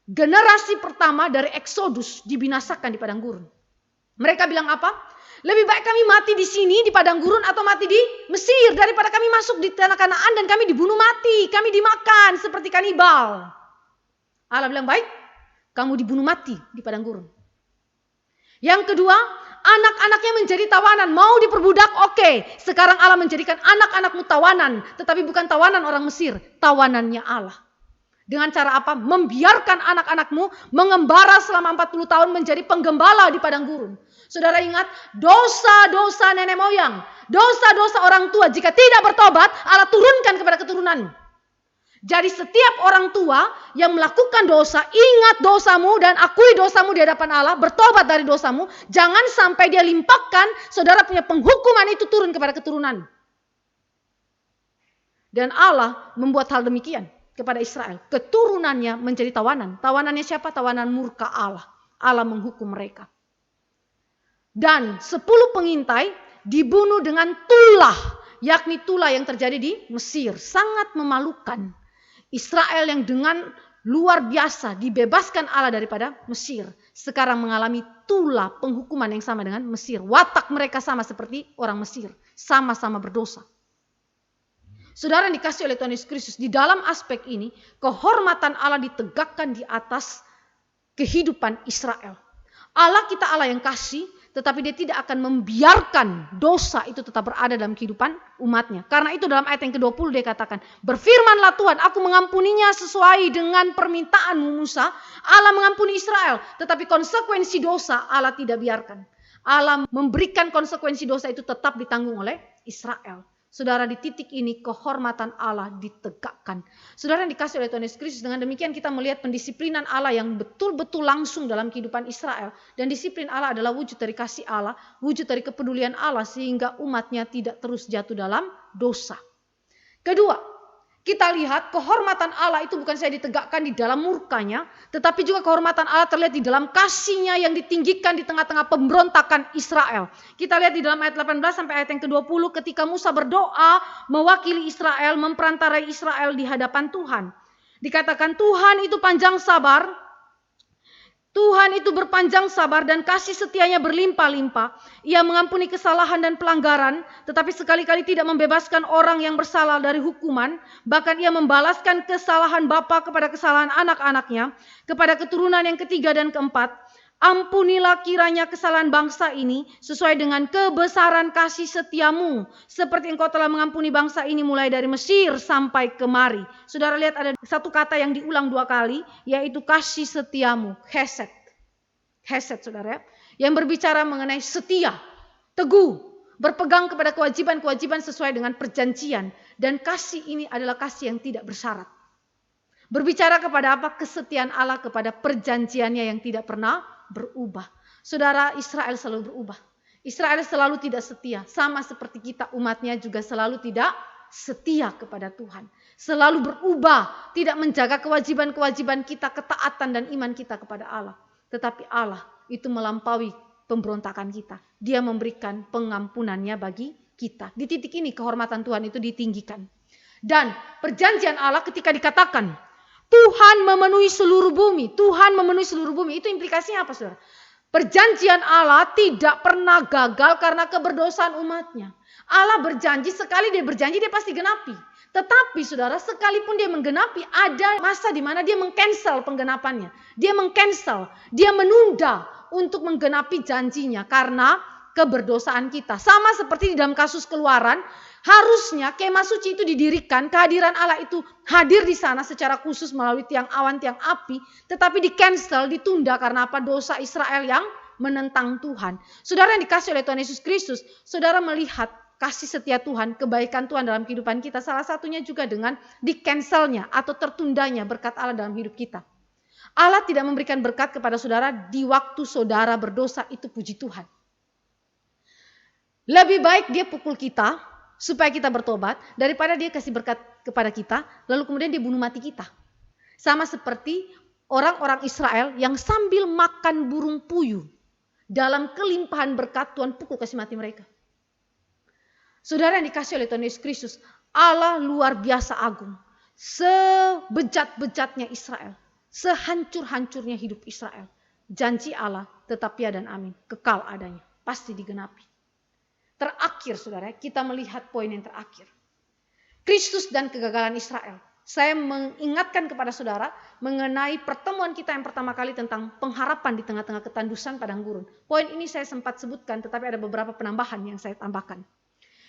Generasi pertama dari Exodus dibinasakan di padang gurun. Mereka bilang apa? Lebih baik kami mati di sini di padang gurun atau mati di Mesir daripada kami masuk di tanah Kanaan dan kami dibunuh mati, kami dimakan seperti kanibal. Allah bilang baik, kamu dibunuh mati di padang gurun. Yang kedua, anak-anaknya menjadi tawanan, mau diperbudak, oke. Sekarang Allah menjadikan anak-anakmu tawanan, tetapi bukan tawanan orang Mesir, tawanannya Allah. Dengan cara apa? Membiarkan anak-anakmu mengembara selama 40 tahun menjadi penggembala di padang gurun. Saudara ingat, dosa-dosa nenek moyang, dosa-dosa orang tua jika tidak bertobat, Allah turunkan kepada keturunanmu. Jadi setiap orang tua yang melakukan dosa, ingat dosamu dan akui dosamu di hadapan Allah, bertobat dari dosamu, jangan sampai dia limpahkan saudara punya penghukuman itu turun kepada keturunan. Dan Allah membuat hal demikian kepada Israel. Keturunannya menjadi tawanan. Tawanannya siapa? Tawanan murka Allah. Allah menghukum mereka. Dan 10 pengintai dibunuh dengan tulah. Yakni tulah yang terjadi di Mesir. Sangat memalukan. Israel yang dengan luar biasa dibebaskan Allah daripada Mesir. Sekarang mengalami tulah penghukuman yang sama dengan Mesir. Watak mereka sama seperti orang Mesir. Sama-sama berdosa. Saudara yang dikasih oleh Tuhan Yesus Kristus, di dalam aspek ini, kehormatan Allah ditegakkan di atas kehidupan Israel. Allah kita Allah yang kasih, tetapi dia tidak akan membiarkan dosa itu tetap berada dalam kehidupan umatnya. Karena itu dalam ayat yang ke-20 dia katakan, berfirmanlah Tuhan, aku mengampuninya sesuai dengan permintaanmu Musa. Allah mengampuni Israel, tetapi konsekuensi dosa Allah tidak biarkan. Allah memberikan konsekuensi dosa itu tetap ditanggung oleh Israel. Saudara, di titik ini kehormatan Allah ditegakkan. Saudara yang dikasih oleh Tuhan Yesus Kristus, dengan demikian kita melihat pendisiplinan Allah yang betul-betul langsung dalam kehidupan Israel. Dan disiplin Allah adalah wujud dari kasih Allah, wujud dari kepedulian Allah sehingga umatnya tidak terus jatuh dalam dosa. Kedua, kita lihat kehormatan Allah itu bukan saja ditegakkan di dalam murkanya, tetapi juga kehormatan Allah terlihat di dalam kasihnya yang ditinggikan di tengah-tengah pemberontakan Israel. Kita lihat di dalam ayat 18 sampai ayat yang ke-20 ketika Musa berdoa mewakili Israel, memperantarai Israel di hadapan Tuhan. Dikatakan Tuhan itu panjang sabar, Tuhan itu berpanjang sabar dan kasih setianya berlimpah-limpah. Ia mengampuni kesalahan dan pelanggaran, tetapi sekali-kali tidak membebaskan orang yang bersalah dari hukuman. Bahkan ia membalaskan kesalahan bapa kepada kesalahan anak-anaknya, kepada keturunan yang ketiga dan keempat. Ampunilah kiranya kesalahan bangsa ini sesuai dengan kebesaran kasih setiamu. Seperti engkau telah mengampuni bangsa ini mulai dari Mesir sampai kemari. Saudara lihat ada satu kata yang diulang 2 kali, yaitu kasih setiamu. Hesed. Hesed saudara. Yang berbicara mengenai setia, teguh, berpegang kepada kewajiban-kewajiban sesuai dengan perjanjian. Dan kasih ini adalah kasih yang tidak bersyarat. Berbicara kepada apa? Kesetiaan Allah kepada perjanjiannya yang tidak pernah berubah. Saudara, Israel selalu berubah. Israel selalu tidak setia. Sama seperti kita umatnya juga selalu tidak setia kepada Tuhan. Selalu berubah. Tidak menjaga kewajiban-kewajiban kita, ketaatan dan iman kita kepada Allah. Tetapi Allah itu melampaui pemberontakan kita. Dia memberikan pengampunannya bagi kita. Di titik ini kehormatan Tuhan itu ditinggikan. Dan perjanjian Allah ketika dikatakan, Tuhan memenuhi seluruh bumi. Tuhan memenuhi seluruh bumi. Itu implikasinya apa, saudara? Perjanjian Allah tidak pernah gagal karena keberdosaan umatnya. Allah berjanji, sekali dia berjanji dia pasti genapi. Tetapi saudara, sekalipun dia menggenapi, ada masa di mana dia mengcancel penggenapannya. Dia mengcancel, dia menunda untuk menggenapi janjinya karena keberdosaan kita. Sama seperti di dalam kasus Keluaran, harusnya kemah suci itu didirikan, kehadiran Allah itu hadir di sana secara khusus melalui tiang awan, tiang api, tetapi di-cancel, ditunda karena apa? Dosa Israel yang menentang Tuhan. Saudara yang dikasih oleh Tuhan Yesus Kristus, saudara melihat kasih setia Tuhan, kebaikan Tuhan dalam kehidupan kita, salah satunya juga dengan di-cancelnya atau tertundanya berkat Allah dalam hidup kita. Allah tidak memberikan berkat kepada saudara di waktu saudara berdosa, itu puji Tuhan. Lebih baik dia pukul kita supaya kita bertobat daripada dia kasih berkat kepada kita lalu kemudian dia bunuh mati kita. Sama seperti orang-orang Israel yang sambil makan burung puyuh, dalam kelimpahan berkat Tuhan pukul kasih mati mereka. Saudara yang dikasih oleh Tuhan Yesus Kristus, Allah luar biasa agung. Sebejat-bejatnya Israel, sehancur-hancurnya hidup Israel, janji Allah tetap ya dan amin, kekal adanya, pasti digenapi. Terakhir saudara, kita melihat poin yang terakhir. Kristus dan kegagalan Israel. Saya mengingatkan kepada saudara mengenai pertemuan kita yang pertama kali tentang pengharapan di tengah-tengah ketandusan padang gurun. Poin ini saya sempat sebutkan, tetapi ada beberapa penambahan yang saya tambahkan.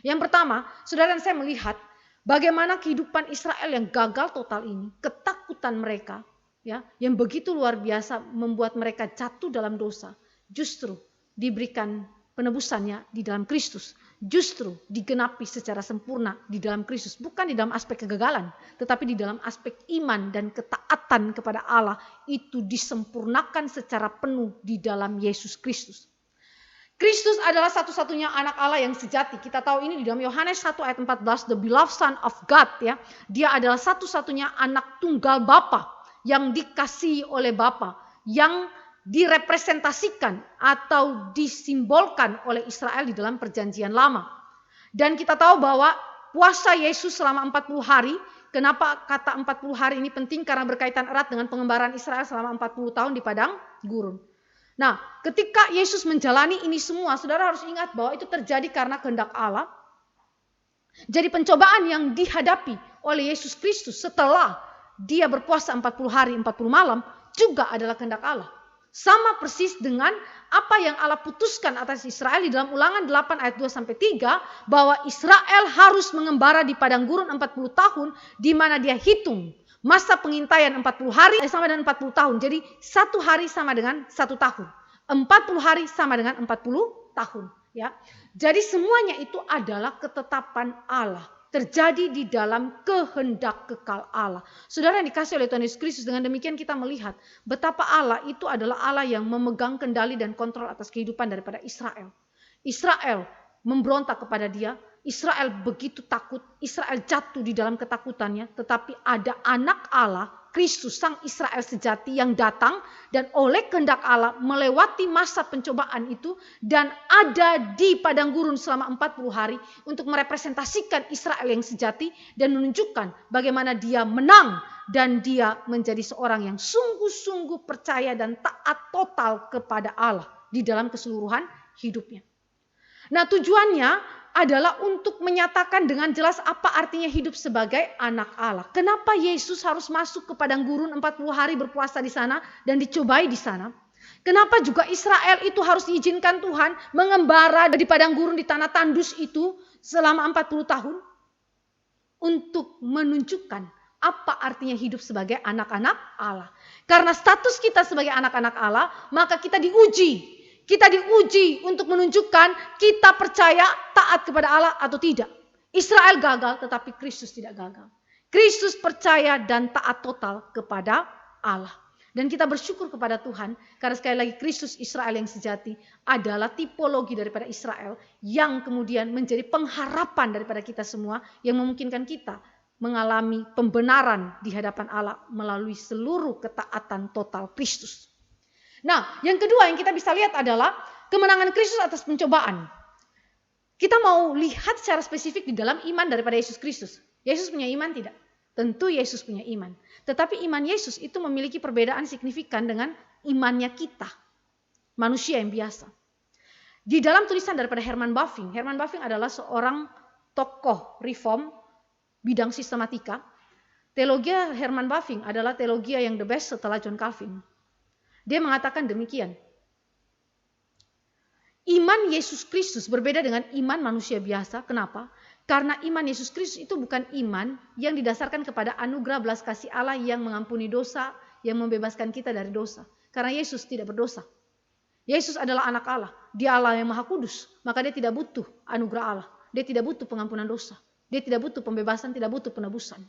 Yang pertama, saudara dan saya melihat bagaimana kehidupan Israel yang gagal total ini, ketakutan mereka, ya, yang begitu luar biasa membuat mereka jatuh dalam dosa, justru diberikan penebusannya di dalam Kristus, justru digenapi secara sempurna di dalam Kristus, bukan di dalam aspek kegagalan, tetapi di dalam aspek iman dan ketaatan kepada Allah itu disempurnakan secara penuh di dalam Yesus Kristus. Kristus adalah satu-satunya anak Allah yang sejati. Kita tahu ini di dalam Yohanes 1 ayat 14, the beloved son of God, ya. Dia adalah satu-satunya anak tunggal Bapa yang dikasihi oleh Bapa, yang direpresentasikan atau disimbolkan oleh Israel di dalam perjanjian lama. Dan kita tahu bahwa puasa Yesus selama 40 hari, kenapa kata 40 hari ini penting? Karena berkaitan erat dengan pengembaraan Israel selama 40 tahun di padang gurun. Nah, ketika Yesus menjalani ini semua, saudara harus ingat bahwa itu terjadi karena kehendak Allah. Jadi pencobaan yang dihadapi oleh Yesus Kristus setelah dia berpuasa 40 hari 40 malam juga adalah kehendak Allah. Sama persis dengan apa yang Allah putuskan atas Israel di dalam Ulangan 8 ayat 2-3 bahwa Israel harus mengembara di padang gurun 40 tahun di mana dia hitung masa pengintaian 40 hari sama dengan 40 tahun. Jadi 1 hari sama dengan 1 tahun. 40 hari sama dengan 40 tahun. Ya. Jadi semuanya itu adalah ketetapan Allah. Terjadi di dalam kehendak kekal Allah. Saudara yang dikasih oleh Tuhan Yesus Kristus, dengan demikian kita melihat betapa Allah itu adalah Allah yang memegang kendali dan kontrol atas kehidupan daripada Israel. Israel memberontak kepada dia. Israel begitu takut, Israel jatuh di dalam ketakutannya, tetapi ada anak Allah, Kristus sang Israel sejati yang datang dan oleh kehendak Allah melewati masa pencobaan itu dan ada di padang gurun selama 40 hari untuk merepresentasikan Israel yang sejati dan menunjukkan bagaimana dia menang dan dia menjadi seorang yang sungguh-sungguh percaya dan taat total kepada Allah di dalam keseluruhan hidupnya. Nah, tujuannya adalah untuk menyatakan dengan jelas apa artinya hidup sebagai anak Allah. Kenapa Yesus harus masuk ke padang gurun 40 hari berpuasa di sana dan dicobai di sana? Kenapa juga Israel itu harus diizinkan Tuhan mengembara di padang gurun di tanah tandus itu selama 40 tahun? Untuk menunjukkan apa artinya hidup sebagai anak-anak Allah. Karena status kita sebagai anak-anak Allah, maka kita diuji. Kita diuji untuk menunjukkan kita percaya taat kepada Allah atau tidak. Israel gagal tetapi Kristus tidak gagal. Kristus percaya dan taat total kepada Allah. Dan kita bersyukur kepada Tuhan karena sekali lagi Kristus Israel yang sejati adalah tipologi daripada Israel yang kemudian menjadi pengharapan daripada kita semua yang memungkinkan kita mengalami pembenaran di hadapan Allah melalui seluruh ketaatan total Kristus. Nah, yang kedua yang kita bisa lihat adalah kemenangan Kristus atas pencobaan. Kita mau lihat secara spesifik di dalam iman daripada Yesus Kristus. Yesus punya iman tidak? Tentu Yesus punya iman. Tetapi iman Yesus itu memiliki perbedaan signifikan dengan imannya kita, manusia yang biasa. Di dalam tulisan daripada Herman Bavinck adalah seorang tokoh reform bidang sistematika. Teologi Herman Bavinck adalah teologi yang the best setelah John Calvin. Dia mengatakan demikian. Iman Yesus Kristus berbeda dengan iman manusia biasa. Kenapa? Karena iman Yesus Kristus itu bukan iman yang didasarkan kepada anugerah belas kasih Allah yang mengampuni dosa, yang membebaskan kita dari dosa. Karena Yesus tidak berdosa. Yesus adalah anak Allah. Dia Allah yang maha kudus. Maka dia tidak butuh anugerah Allah. Dia tidak butuh pengampunan dosa. Dia tidak butuh pembebasan, tidak butuh penebusan.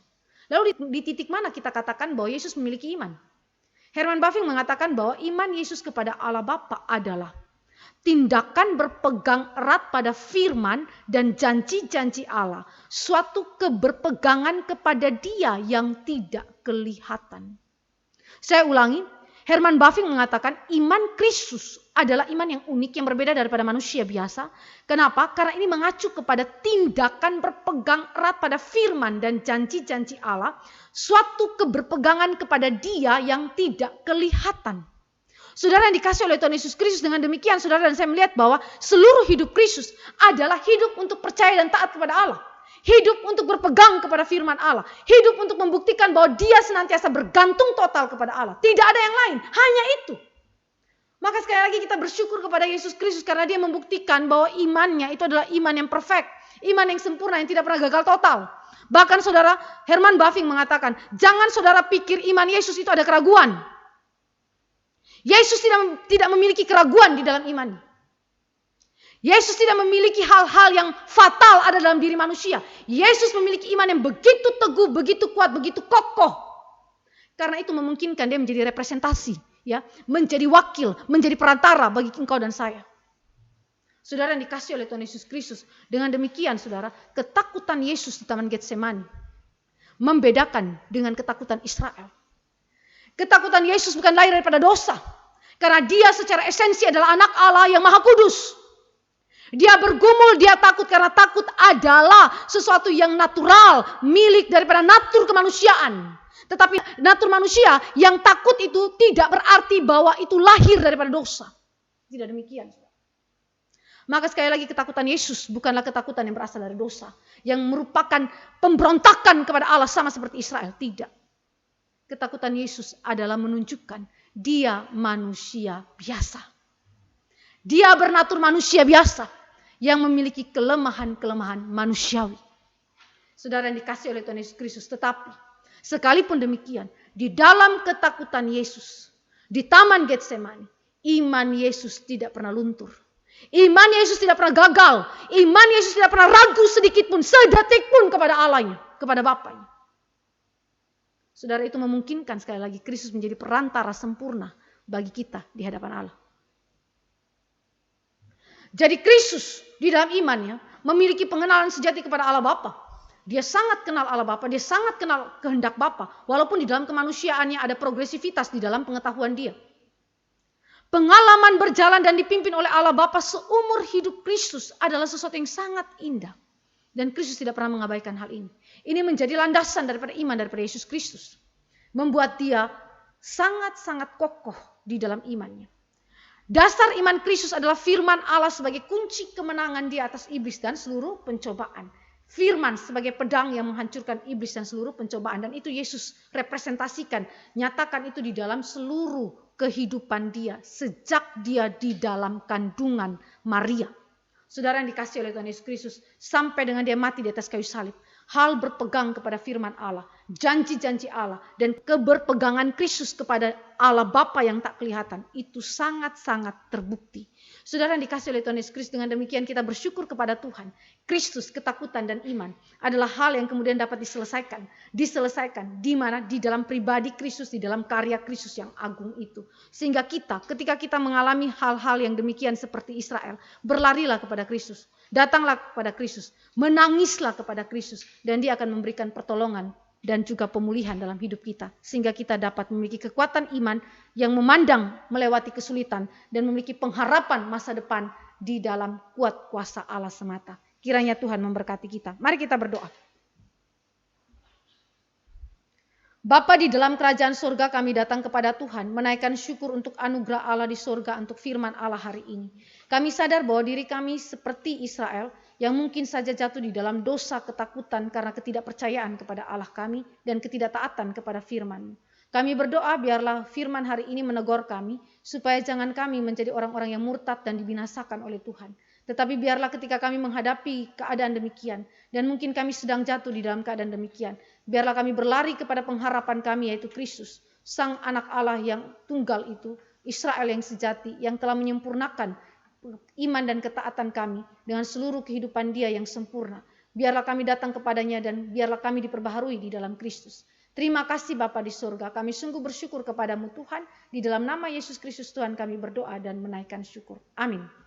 Lalu di titik mana kita katakan bahwa Yesus memiliki iman? Herman Bavinck mengatakan bahwa iman Yesus kepada Allah Bapa adalah tindakan berpegang erat pada firman dan janji-janji Allah. Suatu keberpegangan kepada Dia yang tidak kelihatan. Saya ulangi, Herman Bavinck mengatakan iman Kristus adalah iman yang unik yang berbeda daripada manusia biasa. Kenapa? Karena ini mengacu kepada tindakan berpegang erat pada firman dan janji-janji Allah. Suatu keberpegangan kepada Dia yang tidak kelihatan. Saudara yang dikasih oleh Tuhan Yesus Kristus, dengan demikian saudara dan saya melihat bahwa seluruh hidup Kristus adalah hidup untuk percaya dan taat kepada Allah. Hidup untuk berpegang kepada firman Allah. Hidup untuk membuktikan bahwa dia senantiasa bergantung total kepada Allah. Tidak ada yang lain, hanya itu. Maka sekali lagi kita bersyukur kepada Yesus Kristus karena dia membuktikan bahwa imannya itu adalah iman yang perfect. Iman yang sempurna yang tidak pernah gagal total. Bahkan saudara, Herman Bavinck mengatakan, jangan saudara pikir iman Yesus itu ada keraguan. Yesus tidak memiliki keraguan di dalam iman. Yesus tidak memiliki hal-hal yang fatal ada dalam diri manusia. Yesus memiliki iman yang begitu teguh, begitu kuat, begitu kokoh. Karena itu memungkinkan dia menjadi representasi, ya, menjadi wakil, menjadi perantara bagi engkau dan saya. Saudara yang dikasih oleh Tuhan Yesus Kristus, dengan demikian saudara, ketakutan Yesus di Taman Getsemani membedakan dengan ketakutan Israel. Ketakutan Yesus bukan lahir daripada dosa. Karena dia secara esensi adalah anak Allah yang maha kudus. Dia bergumul, dia takut karena takut adalah sesuatu yang natural, milik daripada natur kemanusiaan. Tetapi natur manusia yang takut itu tidak berarti bahwa itu lahir daripada dosa. Tidak demikian. Maka sekali lagi ketakutan Yesus bukanlah ketakutan yang berasal dari dosa. Yang merupakan pemberontakan kepada Allah sama seperti Israel. Tidak. Ketakutan Yesus adalah menunjukkan dia manusia biasa. Dia bernatur manusia biasa yang memiliki kelemahan-kelemahan manusiawi. Saudara yang dikasih oleh Tuhan Yesus Kristus, tetapi sekalipun demikian, di dalam ketakutan Yesus, di Taman Getsemani, iman Yesus tidak pernah luntur. Iman Yesus tidak pernah gagal. Iman Yesus tidak pernah ragu sedikit pun, sedetik pun kepada Allahnya, kepada Bapaknya. Saudara, itu memungkinkan sekali lagi Kristus menjadi perantara sempurna bagi kita di hadapan Allah. Jadi Kristus di dalam imannya memiliki pengenalan sejati kepada Allah Bapa. Dia sangat kenal Allah Bapa, dia sangat kenal kehendak Bapa. Walaupun di dalam kemanusiaannya ada progresivitas di dalam pengetahuan dia. Pengalaman berjalan dan dipimpin oleh Allah Bapa seumur hidup Kristus adalah sesuatu yang sangat indah. Dan Kristus tidak pernah mengabaikan hal ini. Ini menjadi landasan daripada iman daripada Yesus Kristus. Membuat dia sangat-sangat kokoh di dalam imannya. Dasar iman Kristus adalah firman Allah sebagai kunci kemenangan di atas iblis dan seluruh pencobaan. Firman sebagai pedang yang menghancurkan iblis dan seluruh pencobaan. Dan itu Yesus representasikan, nyatakan itu di dalam seluruh kehidupan dia. Sejak dia di dalam kandungan Maria. Saudara yang dikasih oleh Tuhan Yesus Kristus, sampai dengan dia mati di atas kayu salib. Hal berpegang kepada firman Allah, janji-janji Allah, dan keberpegangan Kristus kepada Allah Bapa yang tak kelihatan, itu sangat-sangat terbukti. Saudara yang dikasih oleh Tuhan Yesus Kristus, dengan demikian kita bersyukur kepada Tuhan. Kristus, ketakutan dan iman adalah hal yang kemudian dapat diselesaikan. Diselesaikan di mana? Di dalam pribadi Kristus, di dalam karya Kristus yang agung itu. Sehingga kita, ketika kita mengalami hal-hal yang demikian seperti Israel, berlarilah kepada Kristus. Datanglah kepada Kristus, menangislah kepada Kristus, dan dia akan memberikan pertolongan dan juga pemulihan dalam hidup kita. Sehingga kita dapat memiliki kekuatan iman yang memandang melewati kesulitan dan memiliki pengharapan masa depan di dalam kuat kuasa Allah semata. Kiranya Tuhan memberkati kita. Mari kita berdoa. Bapa di dalam kerajaan surga, kami datang kepada Tuhan, menaikkan syukur untuk anugerah Allah di surga, untuk firman Allah hari ini. Kami sadar bahwa diri kami seperti Israel, yang mungkin saja jatuh di dalam dosa ketakutan karena ketidakpercayaan kepada Allah kami, dan ketidaktaatan kepada firman. Kami berdoa biarlah firman hari ini menegur kami, supaya jangan kami menjadi orang-orang yang murtad dan dibinasakan oleh Tuhan. Tetapi biarlah ketika kami menghadapi keadaan demikian, dan mungkin kami sedang jatuh di dalam keadaan demikian, biarlah kami berlari kepada pengharapan kami, yaitu Kristus, Sang Anak Allah yang tunggal itu, Israel yang sejati, yang telah menyempurnakan iman dan ketaatan kami dengan seluruh kehidupan Dia yang sempurna. Biarlah kami datang kepadanya dan biarlah kami diperbaharui di dalam Kristus. Terima kasih Bapa di surga, kami sungguh bersyukur kepadamu Tuhan. Di dalam nama Yesus Kristus Tuhan kami berdoa dan menaikkan syukur. Amin.